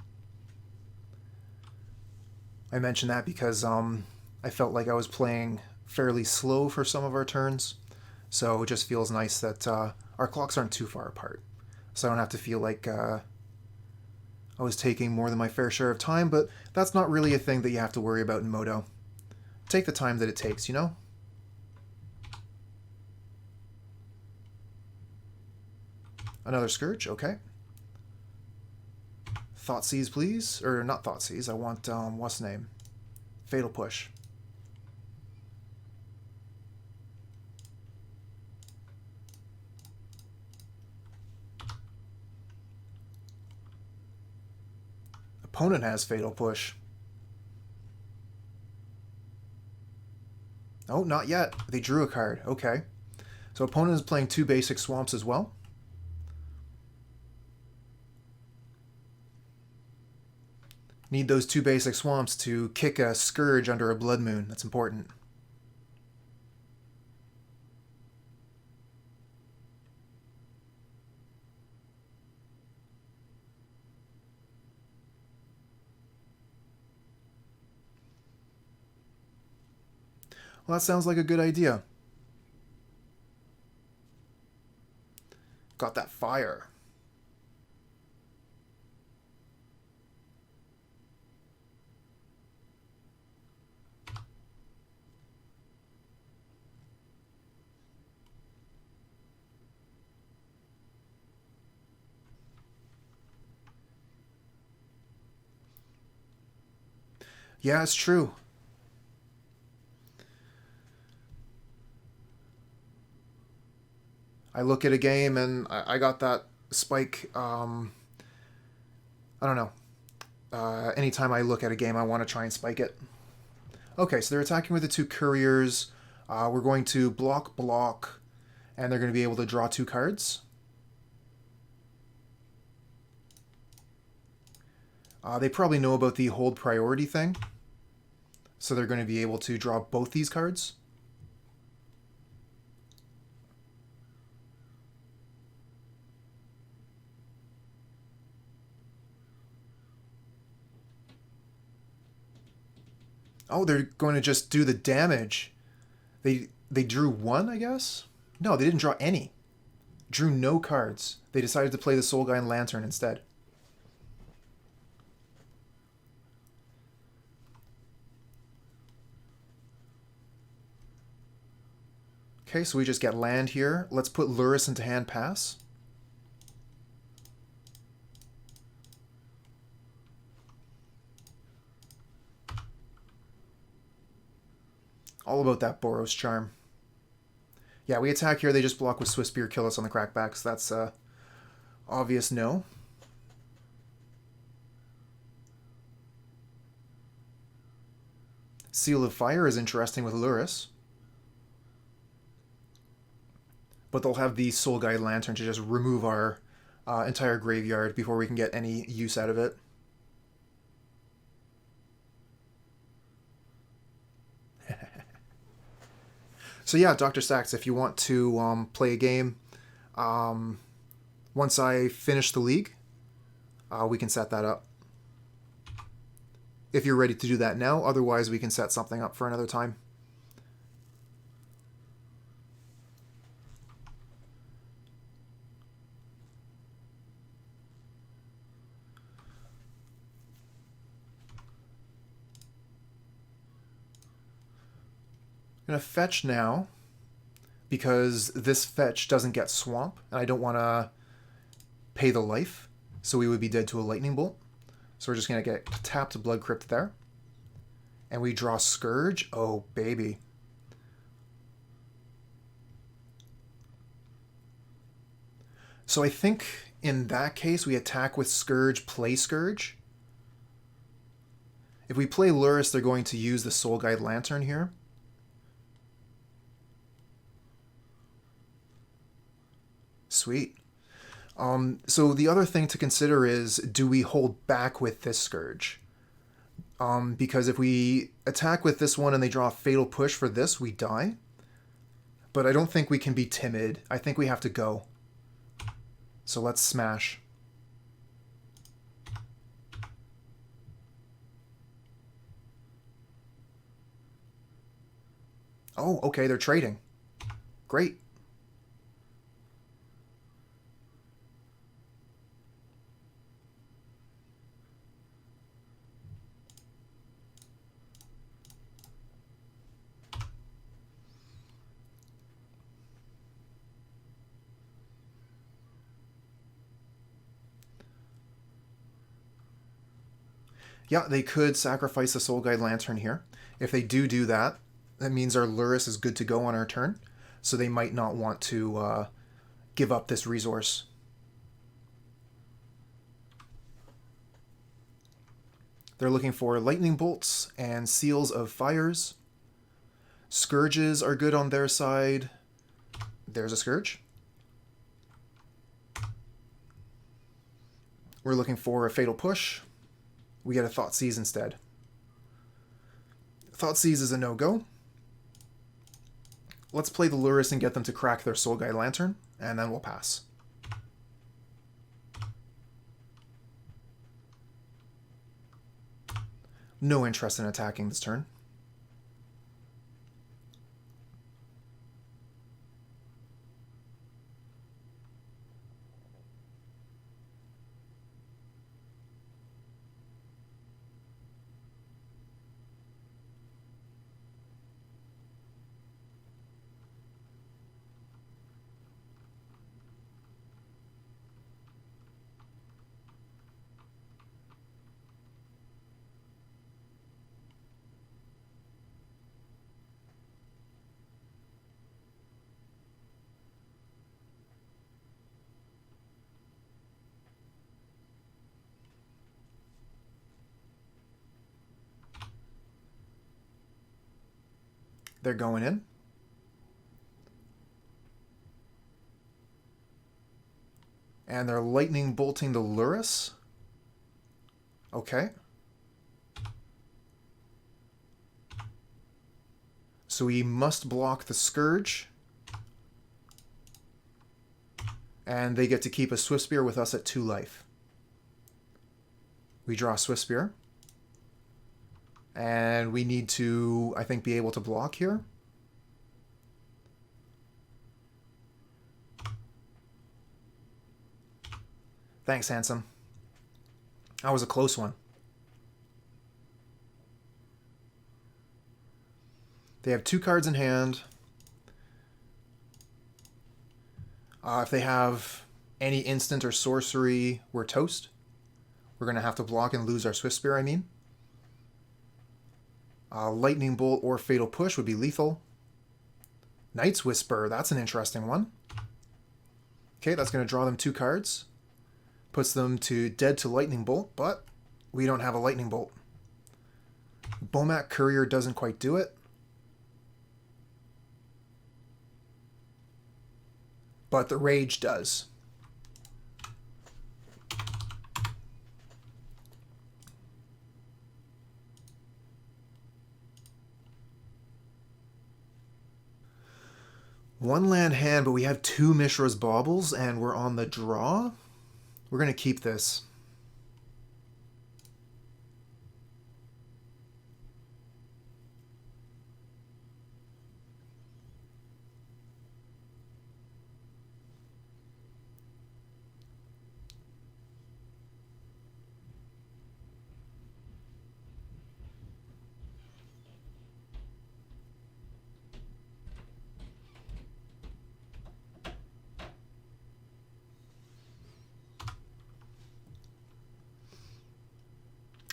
I mentioned that because I felt like I was playing fairly slow for some of our turns, so it just feels nice that our clocks aren't too far apart. So I don't have to feel like I was taking more than my fair share of time, but that's not really a thing that you have to worry about in Modo. Take the time that it takes, you know? Another Scourge, okay. Thoughtseize, please. Or not Thoughtseize, I want, what's the name? Fatal Push. Opponent has Fatal Push. Oh, not yet. They drew a card. Okay. So opponent is playing 2 basic swamps as well. Need those 2 basic swamps to kick a Scourge under a Blood Moon. That's important. Well, that sounds like a good idea. Got that fire. Yeah, it's true. I look at a game and I got that spike. I don't know. Anytime I look at a game, I want to try and spike it. Okay, so they're attacking with the 2 couriers. We're going to block, and they're going to be able to draw 2 cards. They probably know about the hold priority thing, so they're going to be able to draw both these cards. Oh, they're going to just do the damage. They drew one, I guess? No, they didn't draw any. Drew no cards. They decided to play the Soulguide Lantern instead. Okay, so we just get land here. Let's put Lurrus into hand pass. All about that Boros Charm. Yeah, we attack here, they just block with Swiftspear, kill us on the crackbacks. That's obvious no. Seal of Fire is interesting with Lurrus. But they'll have the Soulguide Lantern to just remove our entire graveyard before we can get any use out of it. So yeah, Dr. Sachs, if you want to play a game, once I finish the league, we can set that up. If you're ready to do that now, otherwise we can set something up for another time. I'm going to fetch now because this fetch doesn't get swamp and I don't want to pay the life, so we would be dead to a lightning bolt. So we're just going to get tapped Blood Crypt there. And we draw Scourge. Oh, baby. So I think in that case we attack with Scourge, play Scourge. If we play Lurrus, they're going to use the Soulguide Lantern here. Sweet. So the other thing to consider is, do we hold back with this Scourge? Because if we attack with this one and they draw a Fatal Push for this, we die. But I don't think we can be timid. I think we have to go. So let's smash. Oh, okay, they're trading. Great. Yeah, they could sacrifice the Soulguide Lantern here. If they do that, that means our Lurrus is good to go on our turn, so they might not want to give up this resource. They're looking for Lightning Bolts and Seals of Fires. Scourges are good on their side. There's a Scourge. We're looking for a Fatal Push. We get a Thoughtseize instead. Thoughtseize is a no-go. Let's play the Lurrus and get them to crack their Soulguide Lantern, and then we'll pass. No interest in attacking this turn. They're going in. And they're lightning bolting the Lurrus. Okay. So we must block the Scourge. And they get to keep a Swiftspear with us at 2 life. We draw Swiftspear. And we need to, I think, be able to block here. Thanks, handsome. That was a close one. They have 2 cards in hand. If they have any instant or sorcery, we're toast. We're going to have to block and lose our Swiftspear, I mean. Lightning Bolt or Fatal Push would be lethal. Night's Whisper, that's an interesting one. Okay, that's going to draw them 2 cards. Puts them to dead to Lightning Bolt, but we don't have a Lightning Bolt. Bomat Courier doesn't quite do it. But the Rage does. One land hand, but we have 2 Mishra's Baubles, and we're on the draw. We're going to keep this.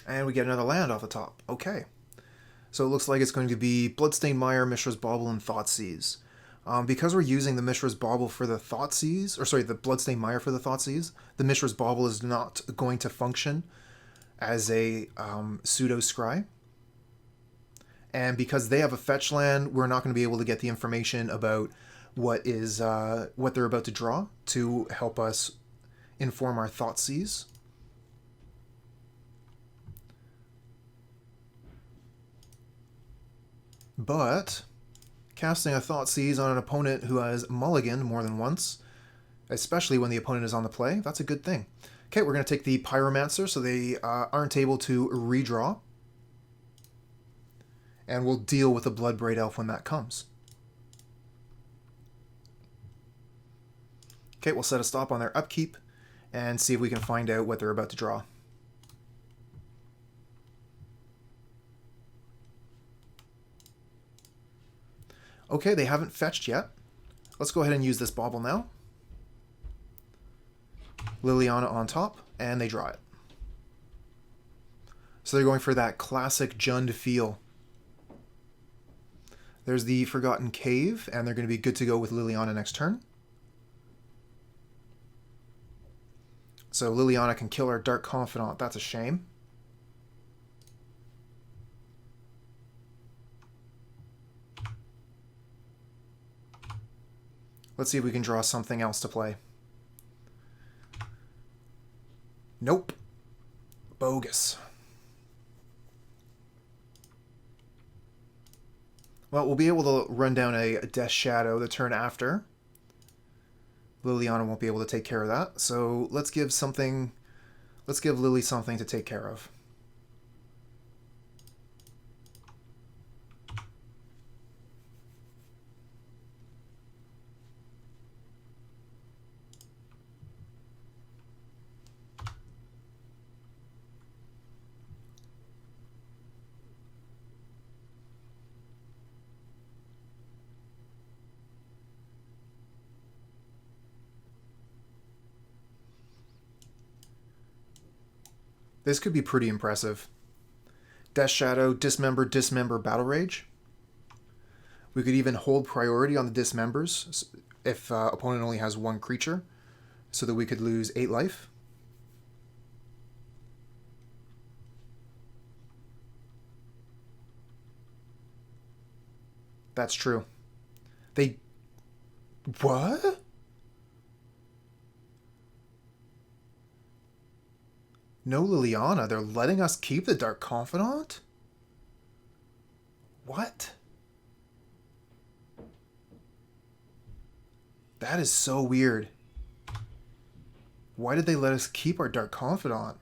And we get another land off the top. Okay. So it looks like it's going to be Bloodstained Mire, Mishra's Bauble, and Thoughtseize. Because we're using the Mishra's Bauble for the Thoughtseize, or sorry, the Bloodstained Mire for the Thoughtseize, the Mishra's Bauble is not going to function as a pseudo scry. And because they have a fetch land, we're not going to be able to get the information about what they're about to draw to help us inform our Thoughtseize. But casting a Thoughtseize on an opponent who has mulliganed more than once, especially when the opponent is on the play, that's a good thing. Okay, we're going to take the Pyromancer so they aren't able to redraw. And we'll deal with the Bloodbraid Elf when that comes. Okay, we'll set a stop on their upkeep and see if we can find out what they're about to draw. Okay, they haven't fetched yet. Let's go ahead and use this Bauble now. Liliana on top, and they draw it. So they're going for that classic Jund feel. There's the Forgotten Cave, and they're going to be good to go with Liliana next turn. So Liliana can kill our Dark Confidant. That's a shame. Let's see if we can draw something else to play. Nope. Bogus. Well, we'll be able to run down a Death Shadow the turn after. Liliana won't be able to take care of that, so let's give Lily something to take care of. This could be pretty impressive. Death Shadow, Dismember, Dismember, Battle Rage. We could even hold priority on the Dismembers if opponent only has 1 creature, so that we could lose 8 life. That's true. They... What? No Liliana. They're letting us keep the Dark Confidant? What? That is so weird. Why did they let us keep our Dark Confidant?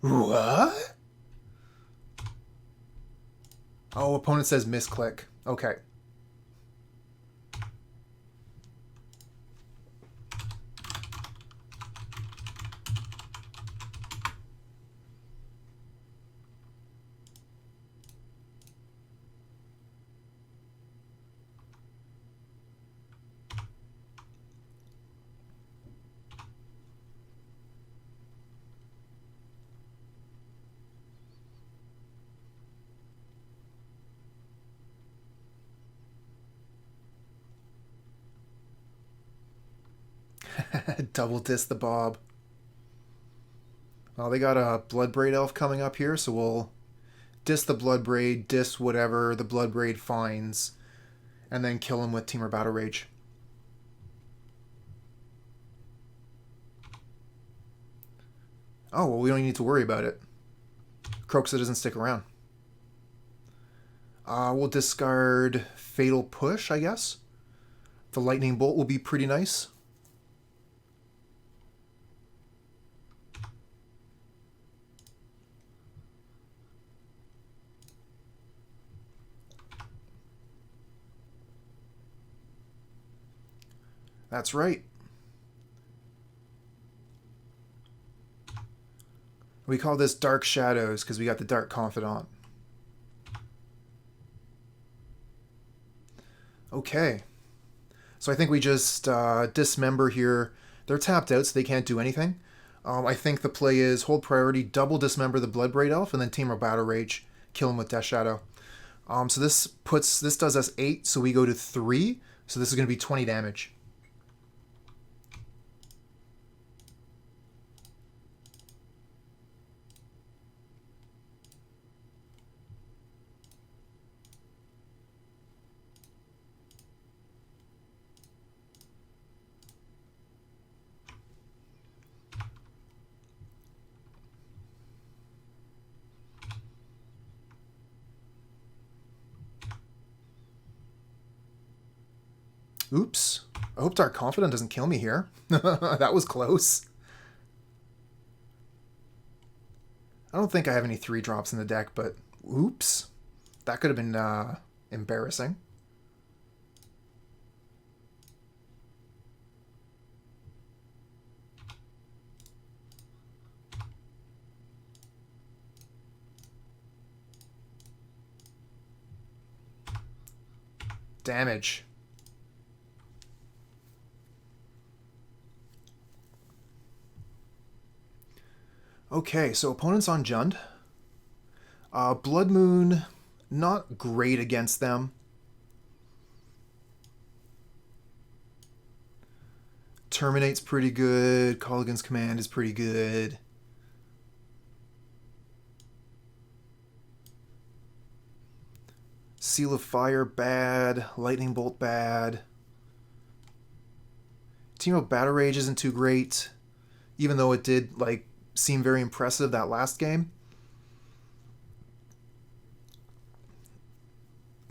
What? Oh, opponent says misclick. Okay. Double diss the Bob. Well, they got a Bloodbraid Elf coming up here, so we'll diss the Bloodbraid, diss whatever the Bloodbraid finds, and then kill him with Temur Battle Rage. Oh, well, we don't need to worry about it. Kroxa doesn't stick around. We'll discard Fatal Push, I guess. The Lightning Bolt will be pretty nice. That's right. We call this Dark Shadows because we got the Dark Confidant. Okay. So I think we just dismember here. They're tapped out, so they can't do anything. I think the play is hold priority, double dismember the Bloodbraid Elf, and then Temur Battle Rage, kill him with Death Shadow. So this does us 8, so we go to 3. So this is going to be 20 damage. Oops. I hope Dark Confidant doesn't kill me here. That was close. I don't think I have any 3-drops in the deck, but oops. That could have been embarrassing. Damage. Okay, so opponents on Jund. Blood Moon, not great against them. Terminate's pretty good. Kolaghan's Command is pretty good. Seal of Fire, bad. Lightning Bolt, bad. Temur Battle Rage isn't too great, even though it did, like, seem very impressive that last game.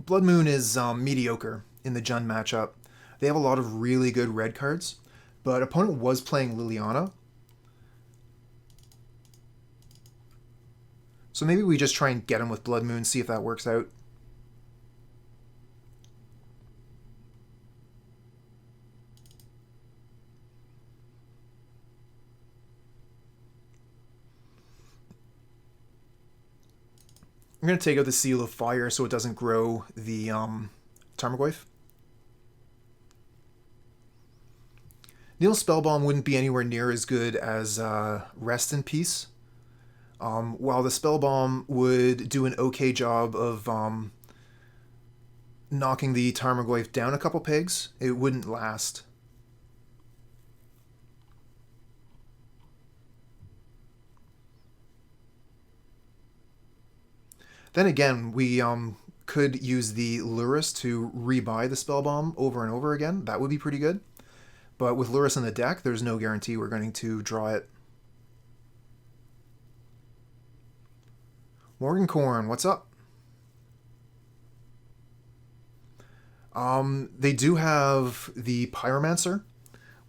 Blood Moon is mediocre in the Jund matchup. They have a lot of really good red cards, but opponent was playing Liliana. So maybe we just try and get him with Blood Moon, see if that works out. I'm going to take out the Seal of Fire so it doesn't grow the Tarmogoyf. Nihil Spellbomb wouldn't be anywhere near as good as Rest in Peace. While the Spellbomb would do an okay job of knocking the Tarmogoyf down a couple pegs, it wouldn't last. Then again, we could use the Lurrus to rebuy the Spellbomb over and over again. That would be pretty good. But with Lurrus in the deck, there's no guarantee we're going to draw it. Morgancorn, what's up? They do have the Pyromancer,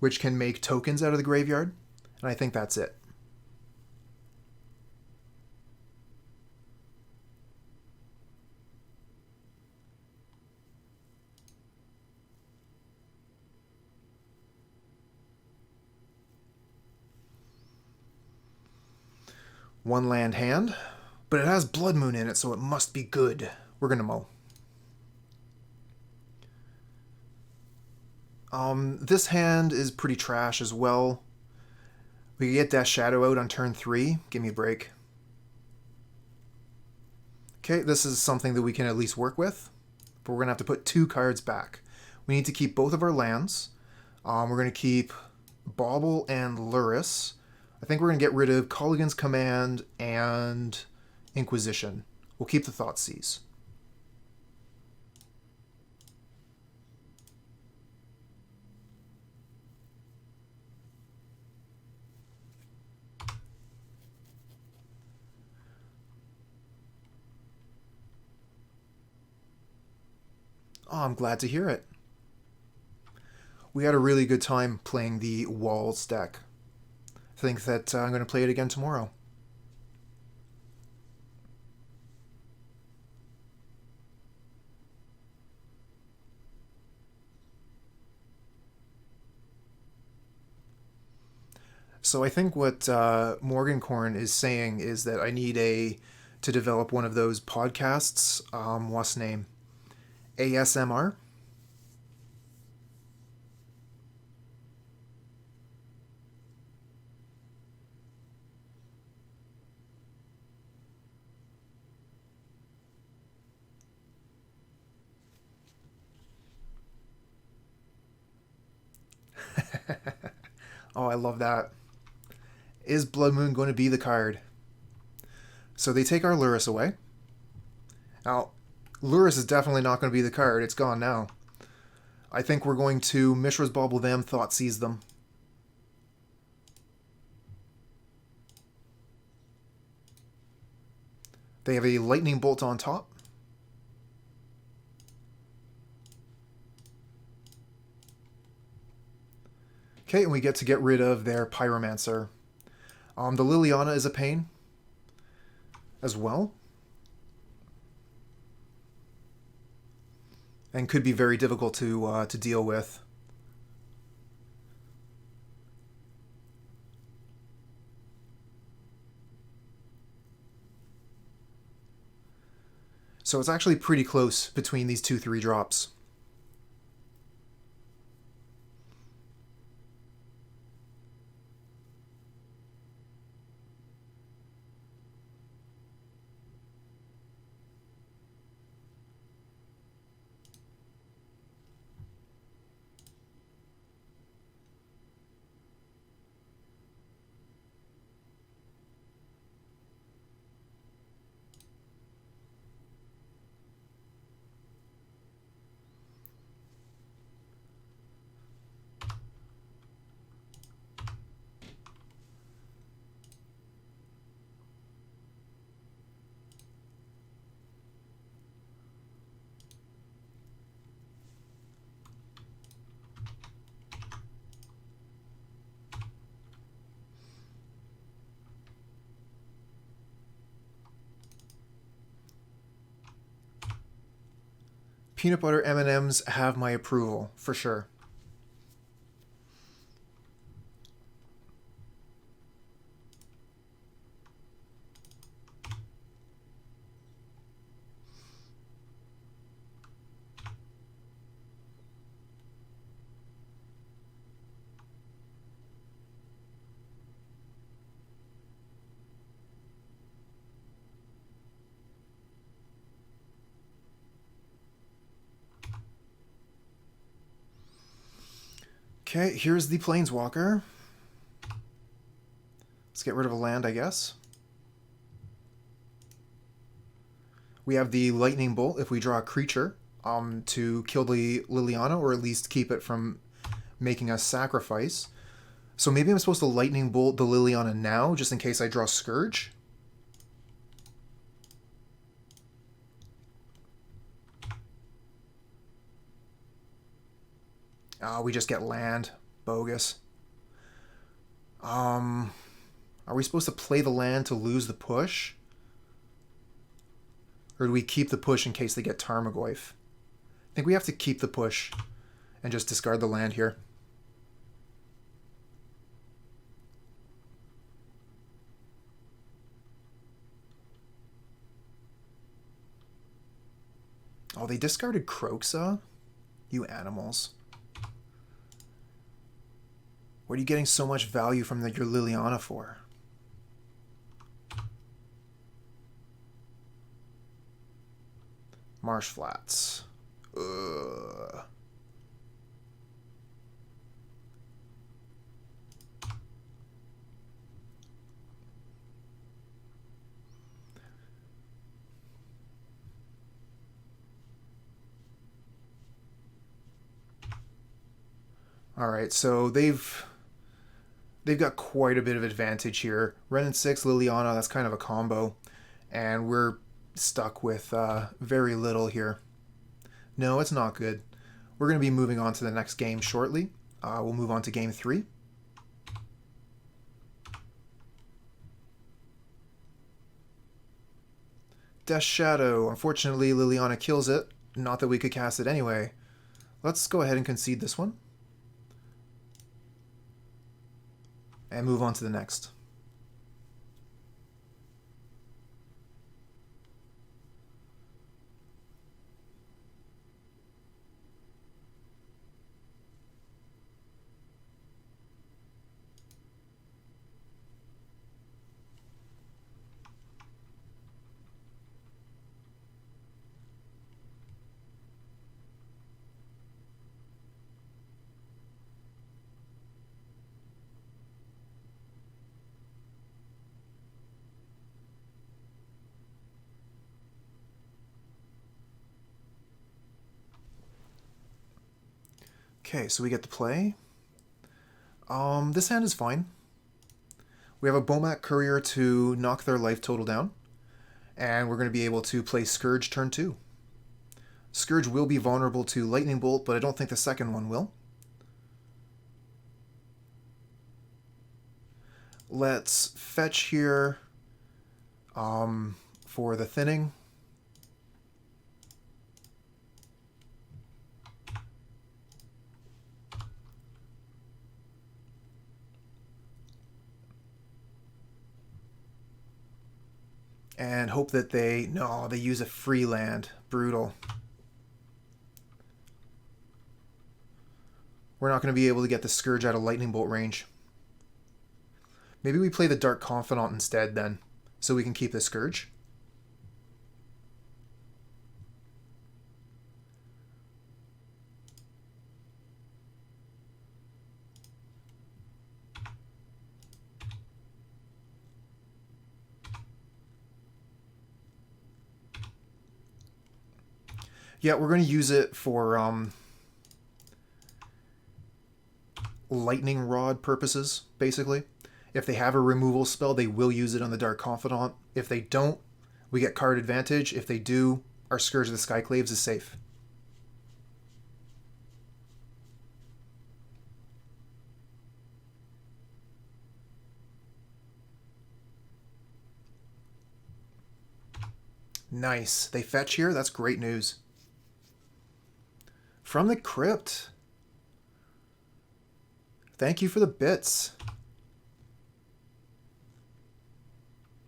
which can make tokens out of the graveyard, and I think that's it. One land hand, but it has Blood Moon in it, so it must be good. We're going to mow. This hand is pretty trash as well. We can get Death Shadow out on turn 3. Give me a break. Okay, this is something that we can at least work with, but we're going to have to put 2 cards back. We need to keep both of our lands. We're going to keep Bauble and Lurrus. I think we're going to get rid of Kolaghan's Command and Inquisition. We'll keep the Thoughtseize. Oh, I'm glad to hear it. We had a really good time playing the Walls deck. I think that I'm going to play it again tomorrow. So I think what Morgancorn is saying is that I need to develop one of those podcasts. What's the name? ASMR? Oh, I love that. Is Blood Moon going to be the card? So they take our Lurrus away. Now, Lurrus is definitely not going to be the card. It's gone now. I think we're going to Mishra's Bauble them, Thoughtseize them. They have a Lightning Bolt on top. Okay, and we get to get rid of their Pyromancer. The Liliana is a pain as well. And could be very difficult to deal with. So it's actually pretty close between these 2/3 drops. Peanut butter M&Ms have my approval, for sure. Okay, here's the Planeswalker. Let's get rid of a land, I guess. We have the Lightning Bolt if we draw a creature to kill the Liliana, or at least keep it from making us sacrifice. So maybe I'm supposed to Lightning Bolt the Liliana now, just in case I draw Scourge. We just get land. Bogus. Are we supposed to play the land to lose the push? Or do we keep the push in case they get Tarmogoyf? I think we have to keep the push and just discard the land here. Oh, they discarded Kroxa? You animals. What are you getting so much value from your Liliana for? Marsh Flats. Ugh. All right, so they've got quite a bit of advantage here. Ren and 6, Liliana, that's kind of a combo. And we're stuck with very little here. No, it's not good. We're going to be moving on to the next game shortly. We'll move on to game 3. Death Shadow. Unfortunately, Liliana kills it. Not that we could cast it anyway. Let's go ahead and concede this one. And move on to the next. Okay, so we get to play. This hand is fine. We have a Bomat Courier to knock their life total down. And we're going to be able to play Scourge turn 2. Scourge will be vulnerable to Lightning Bolt, but I don't think the second one will. Let's fetch here for the thinning. And hope that they use a free land. Brutal. We're not going to be able to get the Scourge out of Lightning Bolt range. Maybe we play the Dark Confidant instead then, so we can keep the Scourge. Yeah, we're going to use it for lightning rod purposes, basically. If they have a removal spell, they will use it on the Dark Confidant. If they don't, we get card advantage. If they do, our Scourge of the Skyclaves is safe. Nice. They fetch here? That's great news. From the crypt. Thank you for the bits.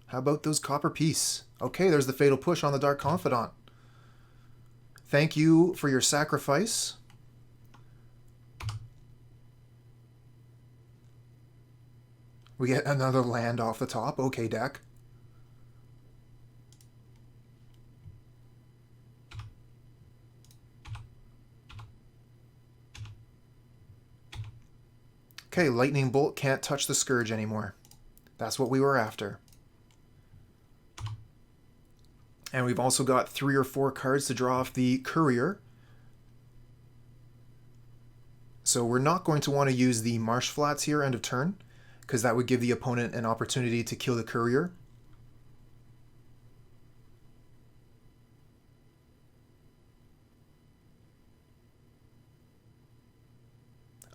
How about those copper piece? Okay, there's the fatal push on the Dark Confidant. Thank you for your sacrifice. We get another land off the top. Okay, deck. Okay, Lightning Bolt can't touch the Scourge anymore. That's what we were after. And we've also got 3 or 4 cards to draw off the Courier. So we're not going to want to use the Marsh Flats here end of turn, because that would give the opponent an opportunity to kill the Courier.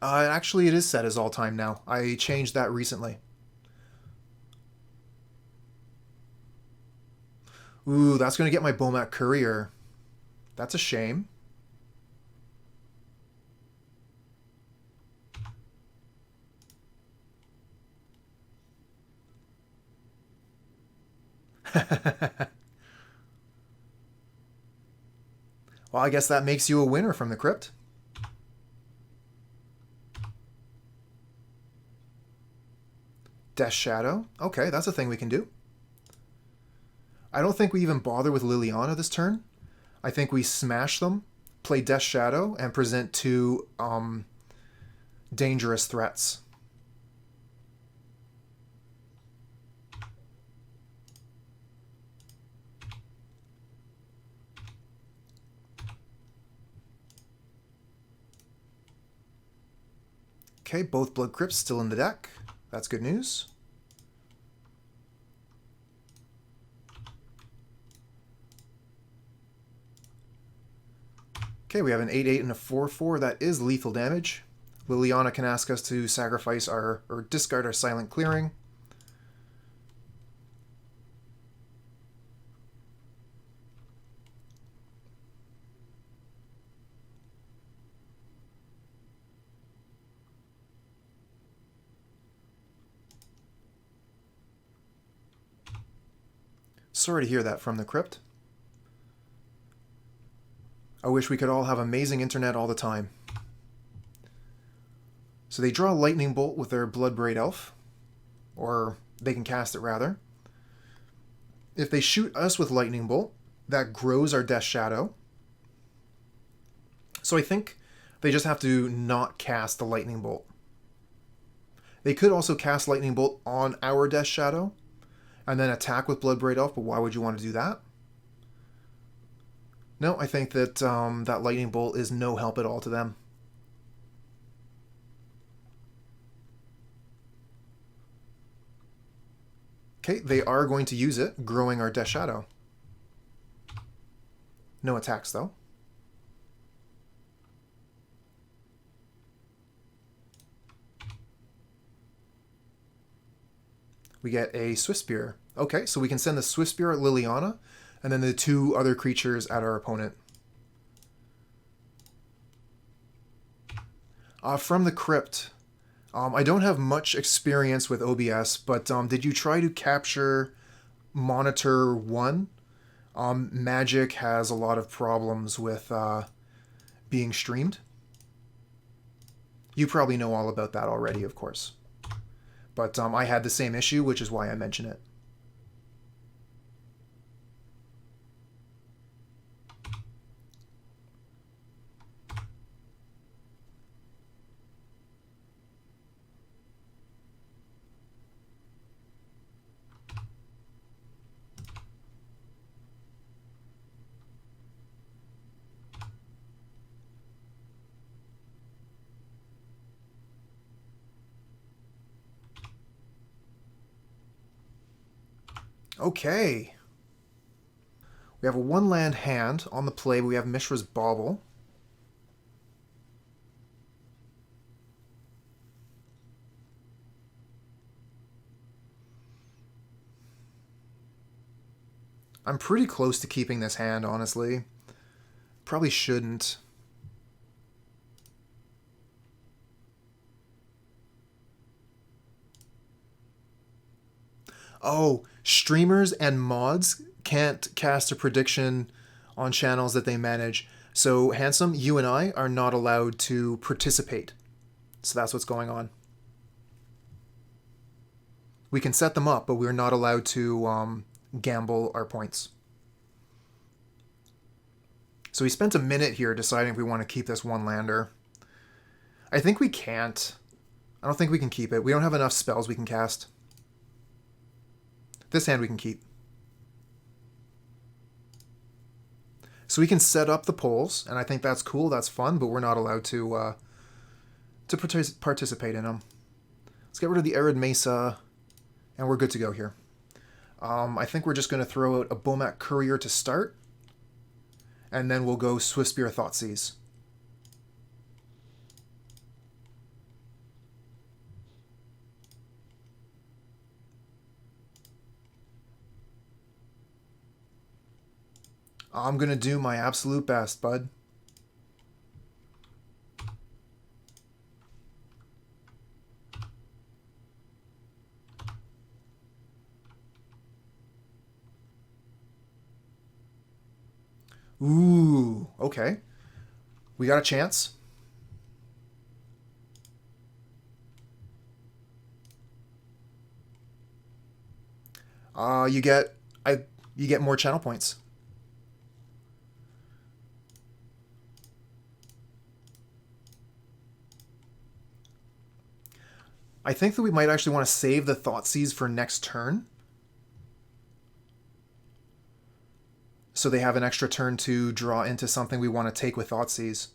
Actually, it is set as all time now. I changed that recently. Ooh, that's going to get my Bomat Courier. That's a shame. Well, I guess that makes you a winner from the crypt. Death Shadow. Okay, that's a thing we can do. I don't think we even bother with Liliana this turn. I think we smash them, play Death Shadow, and present 2 dangerous threats. Okay, both Blood Crypts still in the deck. That's good news. Okay, we have an 8/8 and a 4/4. That is lethal damage. Liliana can ask us to sacrifice or discard our Silent Clearing. Sorry to hear that from the crypt. I wish we could all have amazing internet all the time. So they draw Lightning Bolt with their Bloodbraid Elf. Or they can cast it, rather. If they shoot us with Lightning Bolt, that grows our Death Shadow. So I think they just have to not cast the Lightning Bolt. They could also cast Lightning Bolt on our Death Shadow and then attack with Bloodbraid Elf, but why would you want to do that? No, I think that that Lightning Bolt is no help at all to them. Okay, they are going to use it, growing our Death Shadow. No attacks, though. We get a Swiftspear. Okay, so we can send the Swiftspear at Liliana, and then the 2 other creatures at our opponent. From the crypt, I don't have much experience with OBS, but did you try to capture Monitor 1? Magic has a lot of problems with being streamed. You probably know all about that already, of course. But I had the same issue, which is why I mention it. Okay. We have a 1-land hand on the play. We have Mishra's Bauble. I'm pretty close to keeping this hand, honestly. Probably shouldn't. Oh, streamers and mods can't cast a prediction on channels that they manage. So, Handsome, you and I are not allowed to participate. So that's what's going on. We can set them up, but we're not allowed to gamble our points. So we spent a minute here deciding if we want to keep this 1-lander. I think we can't. I don't think we can keep it. We don't have enough spells we can cast. This hand we can keep. So we can set up the polls, and I think that's cool, that's fun, but we're not allowed to participate in them. Let's get rid of the Arid Mesa, and we're good to go here. I think we're just going to throw out a Bomat Courier to start, and then we'll go Swiftspear Thoughtseize. I'm going to do my absolute best, bud. Ooh, okay. We got a chance. You get more channel points. I think that we might actually want to save the Thoughtseize for next turn. So they have an extra turn to draw into something we want to take with Thoughtseize.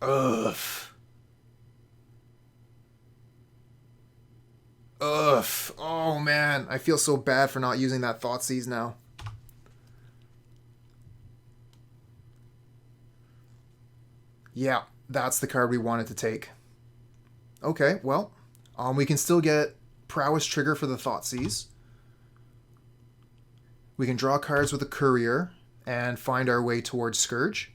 Ugh. Ugh. Oh man, I feel so bad for not using that Thoughtseize now. Yeah, that's the card we wanted to take. Okay, well, we can still get Prowess Trigger for the Thoughtseize. We can draw cards with a Courier and find our way towards Scourge.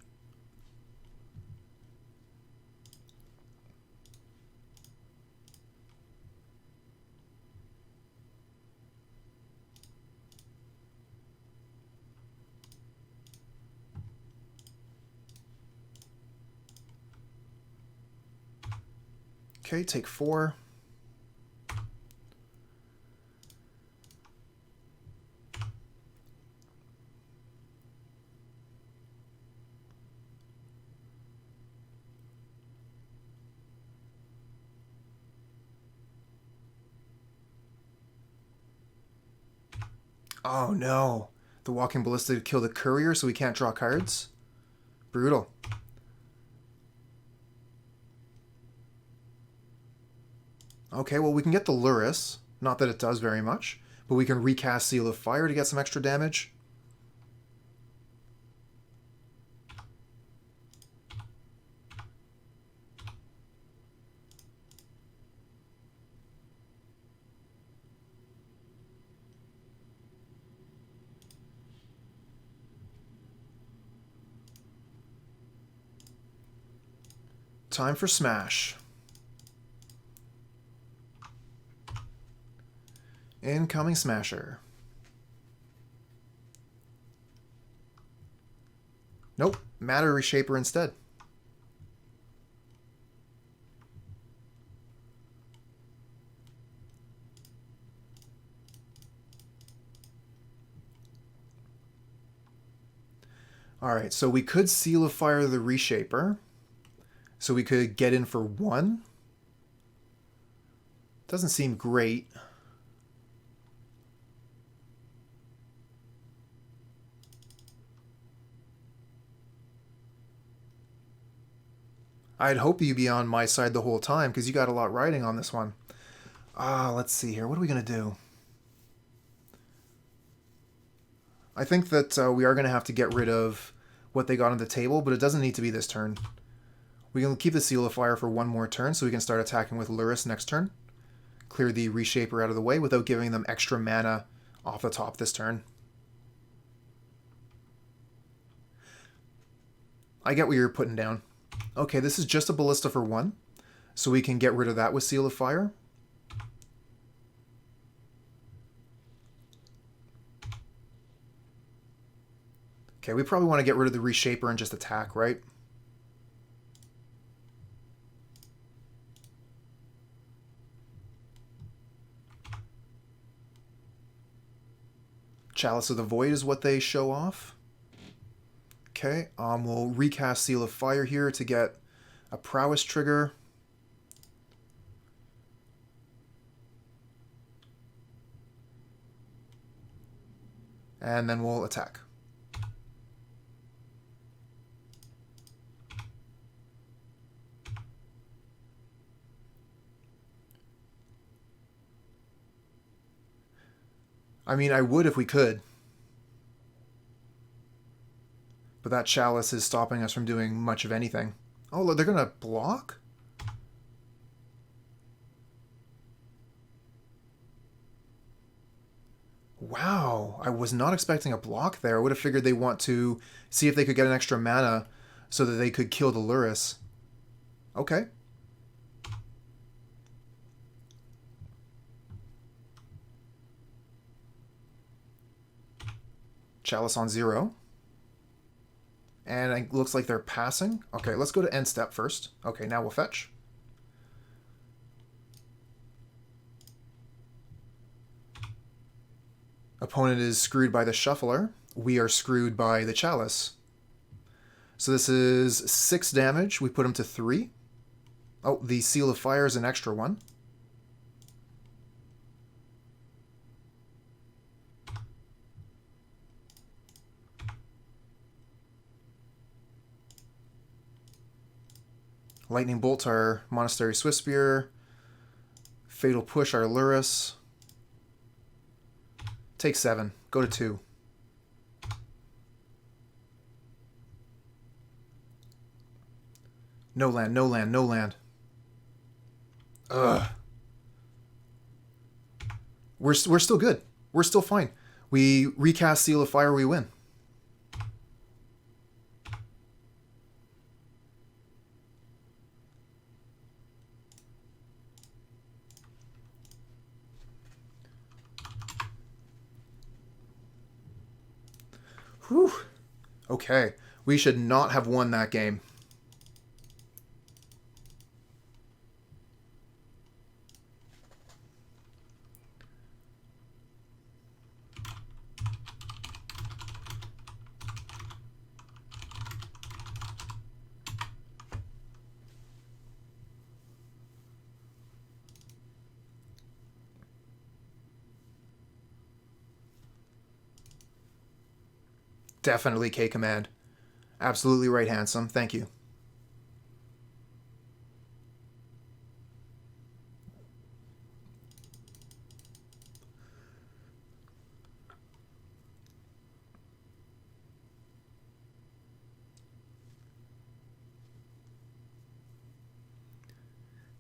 Okay, take 4. Oh no. The Walking Ballista killed the Courier, so we can't draw cards? Brutal. Okay, well we can get the Lurrus. Not that it does very much, but we can recast Seal of Fire to get some extra damage. Time for Smash. Incoming Smasher. Nope, Matter Reshaper instead. Alright, so we could Seal of Fire the Reshaper. So we could get in for 1. Doesn't seem great. I'd hope you'd be on my side the whole time, because you got a lot riding on this one. Let's see here. What are we going to do? I think that we are going to have to get rid of what they got on the table, but it doesn't need to be this turn. We can keep the Seal of Fire for 1 more turn, so we can start attacking with Lurrus next turn. Clear the Reshaper out of the way without giving them extra mana off the top this turn. I get what you're putting down. Okay, this is just a Ballista for 1, so we can get rid of that with Seal of Fire. Okay, we probably want to get rid of the Reshaper and just attack, right? Chalice of the Void is what they show off. Okay, we'll recast Seal of Fire here to get a prowess trigger. And then we'll attack. I mean, I would if we could. But that Chalice is stopping us from doing much of anything. Oh, they're going to block? Wow, I was not expecting a block there. I would have figured they want to see if they could get an extra mana so that they could kill the Lurrus. Okay. Chalice on 0. And it looks like they're passing. Okay, let's go to end step first. Okay, now we'll fetch. Opponent is screwed by the Shuffler. We are screwed by the Chalice. So this is 6 damage. We put him to 3. Oh, the Seal of Fire is an extra 1. Lightning Bolt our Monastery Swiftspear. Fatal Push our Lurrus. Take 7. Go to 2. No land, no land, no land. Ugh. We're still good. We're still fine. We recast Seal of Fire, we win. Whew. Okay. We should not have won that game. Definitely K command. Absolutely right, handsome. Thank you.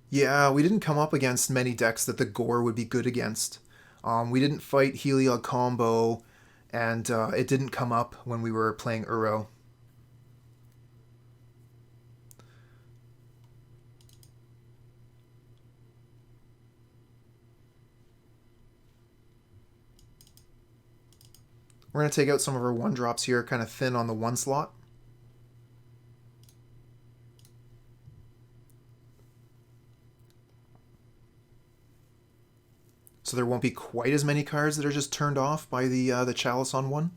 Yeah, we didn't come up against many decks that the Gore would be good against. We didn't fight Heliod combo, and it didn't come up when we were playing Uro. We're going to take out some of our 1-drops here, kind of thin on the 1 slot. So there won't be quite as many cards that are just turned off by the Chalice on 1.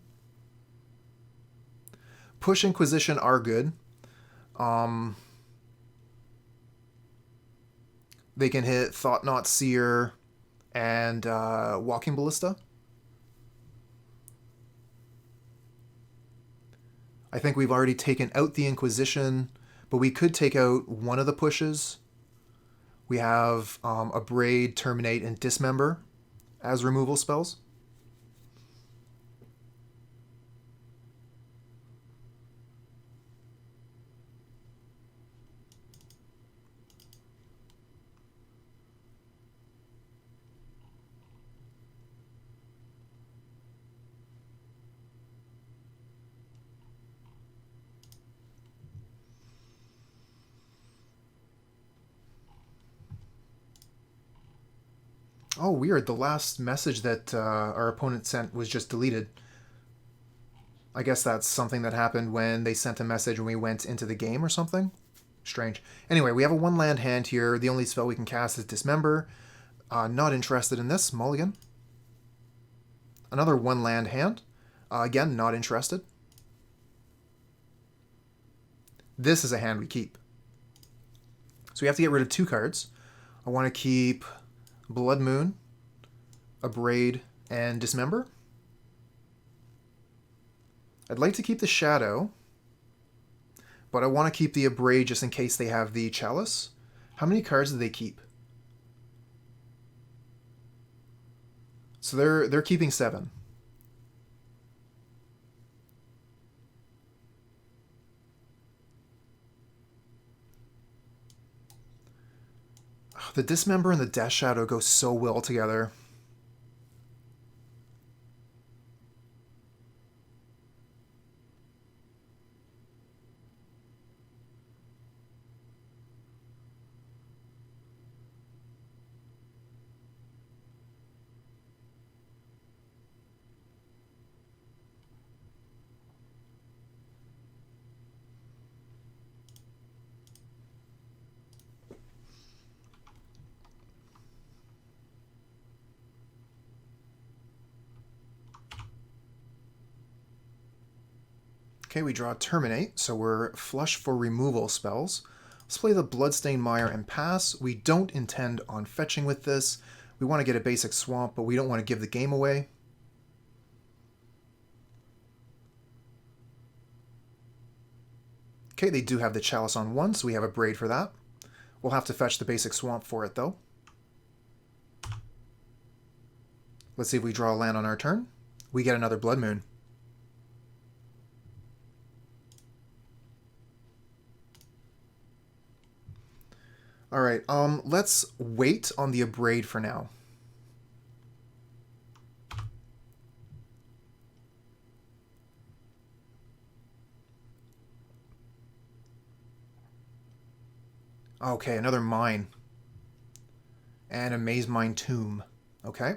Push Inquisition are good. They can hit Thought-Knot Seer and Walking Ballista. I think we've already taken out the Inquisition, but we could take out one of the pushes. We have Abrade, Terminate, and Dismember as removal spells. Oh, weird. The last message that our opponent sent was just deleted. I guess that's something that happened when they sent a message when we went into the game or something. Strange. Anyway, we have a 1-land hand here. The only spell we can cast is Dismember. Not interested in this. Mulligan. Another 1-land hand. Again, not interested. This is a hand we keep. So we have to get rid of 2 cards. I want to keep Blood Moon, Abrade, and Dismember. I'd like to keep the Shadow, but I want to keep the Abrade just in case they have the Chalice. How many cards do they keep? So they're keeping 7. The Dismember and the Death Shadow go so well together. Okay, we draw Terminate, so we're flush for removal spells. Let's play the Bloodstained Mire and pass. We don't intend on fetching with this. We want to get a basic swamp, but we don't want to give the game away. Okay, they do have the Chalice on 1, so we have a Abrade for that. We'll have to fetch the basic swamp for it, though. Let's see if we draw a land on our turn. We get another Blood Moon. Alright, let's wait on the Abrade for now. Okay, another mine. And a Maze Mine Tomb. Okay.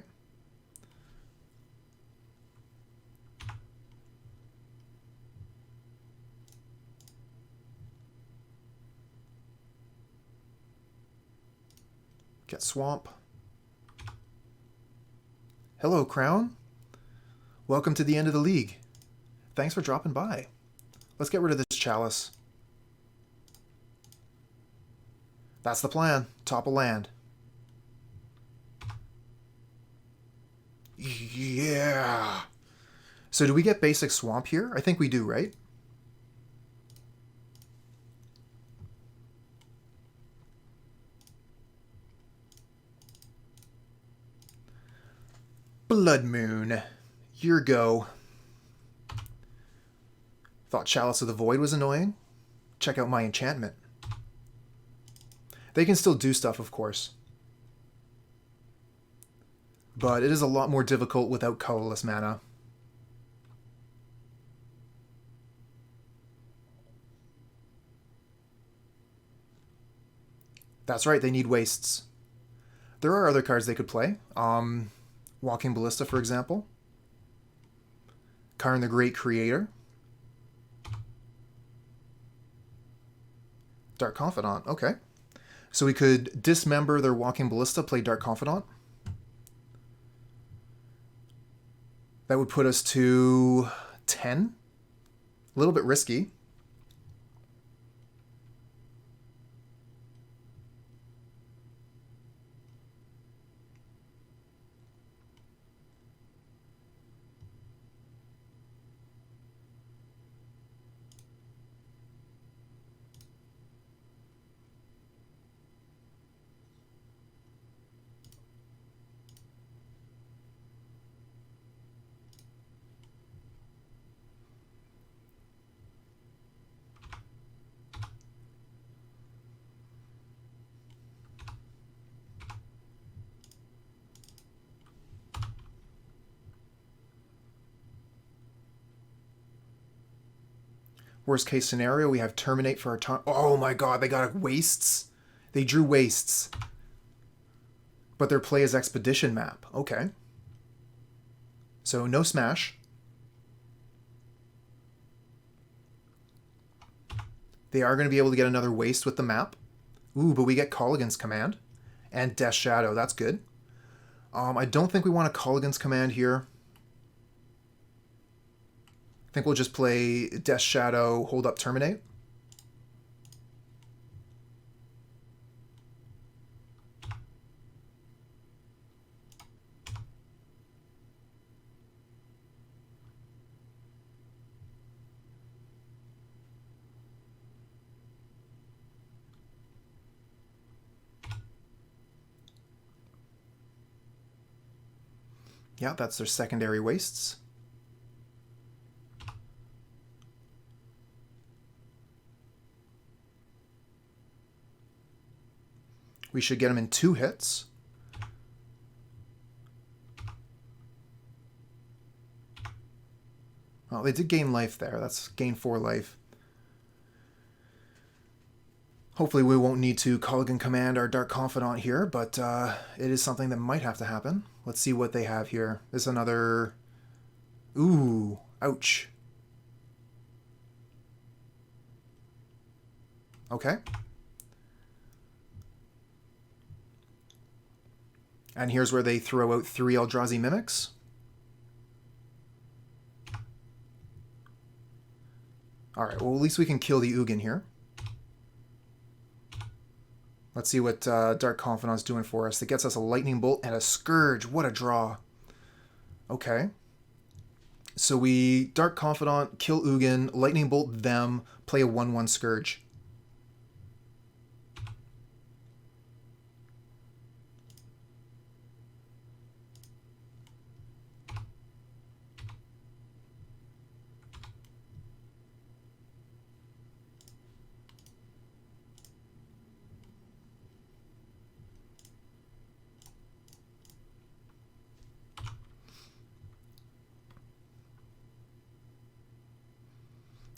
Get Swamp. Hello, Crown. Welcome to the end of the league. Thanks for dropping by. Let's get rid of this Chalice. That's the plan. Top a land. Yeah. So do we get basic Swamp here? I think we do, right? Blood Moon. Your go. Thought Chalice of the Void was annoying? Check out my enchantment. They can still do stuff, of course. But it is a lot more difficult without colorless mana. That's right, they need wastes. There are other cards they could play. Walking Ballista, for example. Karn the Great Creator. Dark Confidant, okay. So we could dismember their Walking Ballista, play Dark Confidant. That would put us to 10. A little bit risky. Worst case scenario, we have Terminate for our time. Oh my god, they got wastes. They drew wastes. But their play is Expedition map. Okay. So no smash. They are going to be able to get another waste with the map. Ooh, but we get Kolaghan's Command. And Death Shadow. That's good. I don't think we want a Kolaghan's Command here. I think we'll just play Death Shadow, hold up, Terminate. Yeah, that's their secondary wastes. We should get them in 2 hits. Well, they did gain life there. That's gain 4 life. Hopefully we won't need to Kolaghan command our Dark Confidant here, but it is something that might have to happen. Let's see what they have here. There's another... Ooh, ouch. Okay. And here's where they throw out 3 Eldrazi Mimics. Alright, well at least we can kill the Ugin here. Let's see what Dark Confidant's doing for us. It gets us a Lightning Bolt and a Scourge. What a draw. Okay. So we Dark Confidant, kill Ugin, Lightning Bolt them, play a 1/1 Scourge.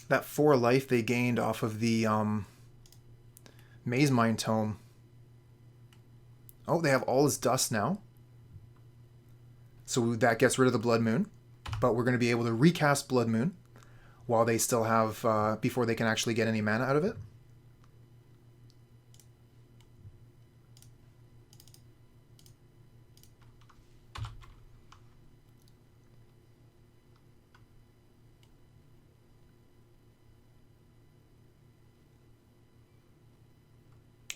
That 4 life they gained off of the Maze Mine Tome. Oh, they have all his dust now. So that gets rid of the Blood Moon. But we're going to be able to recast Blood Moon while they still have, before they can actually get any mana out of it.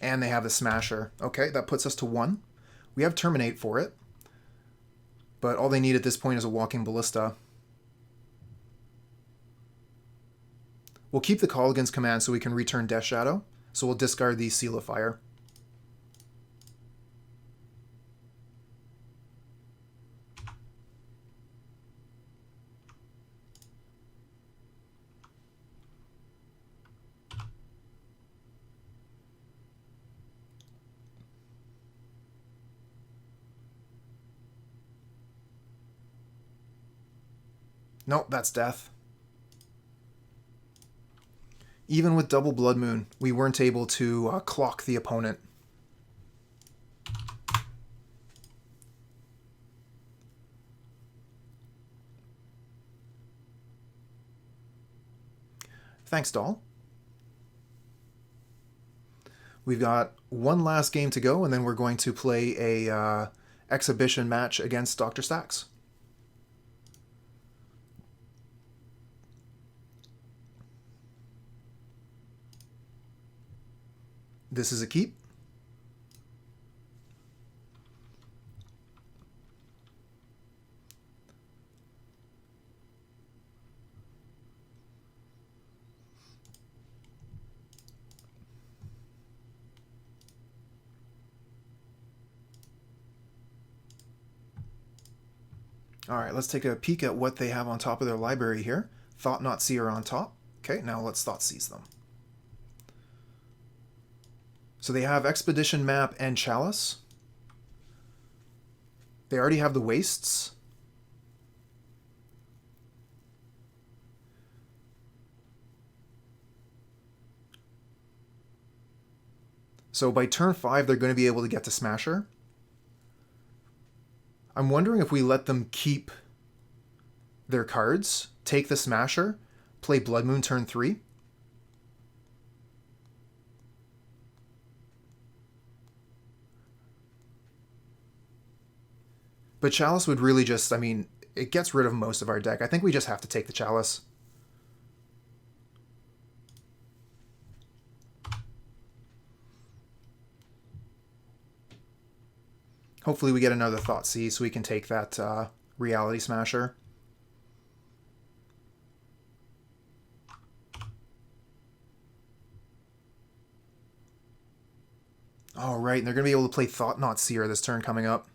And they have the Smasher. Okay, that puts us to 1. We have Terminate for it. But all they need at this point is a Walking Ballista. We'll keep the Kolaghan's command so we can return Death Shadow. So we'll discard the Seal of Fire. Nope, that's death. Even with double Blood Moon, we weren't able to clock the opponent. Thanks, doll. We've got one last game to go, and then we're going to play a exhibition match against Dr. Stacks. This is a keep. All right, let's take a peek at what they have on top of their library here. Thought-Knot Seer on top. Okay, now let's Thoughtseize them. So they have Expedition Map and Chalice. They already have the Wastes. So by turn 5, they're going to be able to get to Smasher. I'm wondering if we let them keep their cards, take the Smasher, play Blood Moon turn 3. But Chalice would really just, I mean, it gets rid of most of our deck. I think we just have to take the Chalice. Hopefully we get another Thoughtseize so we can take that Reality Smasher. Oh, right, and they're going to be able to play Thought-Knot Seer this turn coming up.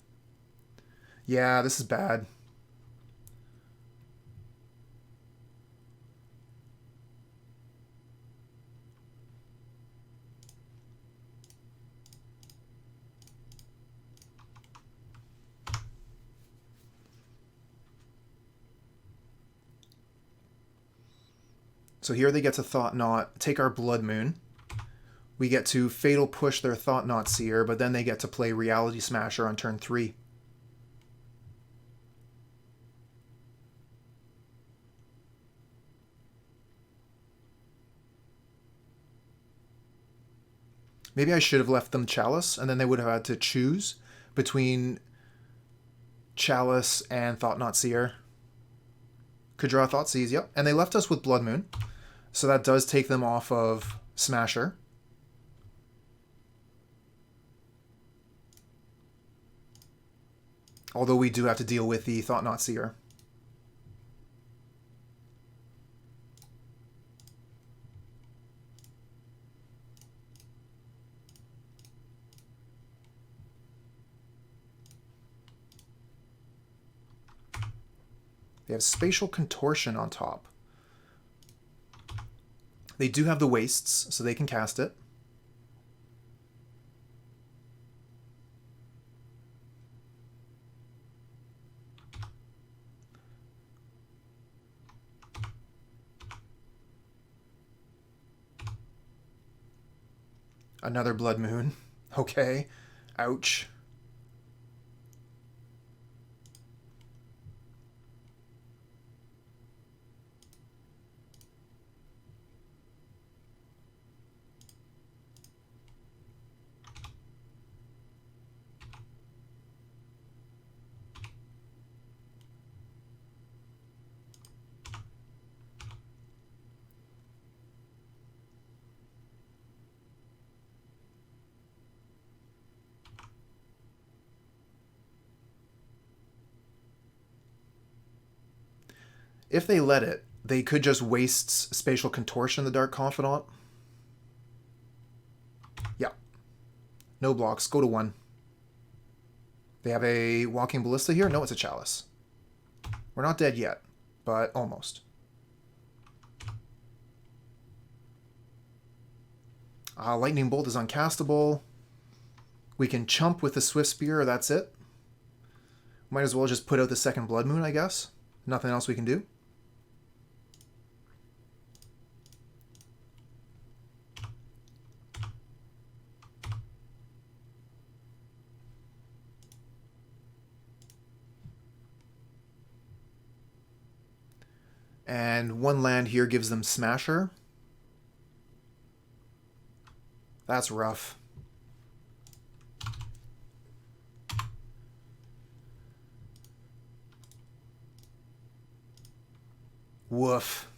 Yeah, this is bad. So here they get to Thought-Knot, take our Blood Moon. We get to Fatal Push their Thought-Knot Seer, but then they get to play Reality Smasher on turn 3. Maybe I should have left them Chalice, and then they would have had to choose between Chalice and Thought-Knot Seer. Could draw Thoughtseize, yep. And they left us with Blood Moon, so that does take them off of Smasher. Although we do have to deal with the Thought-Knot Seer. They have Spatial Contortion on top. They do have the Wastes, so they can cast it. Another Blood Moon. Okay. Ouch. If they let it, they could just waste Spatial Contortion, the Dark Confidant. Yeah. No blocks. Go to 1. They have a Walking Ballista here? No, it's a Chalice. We're not dead yet, but almost. Lightning Bolt is uncastable. We can chump with the Swiftspear, that's it. Might as well just put out the second Blood Moon, I guess. Nothing else we can do. And 1 land here gives them Smasher. That's rough. Woof.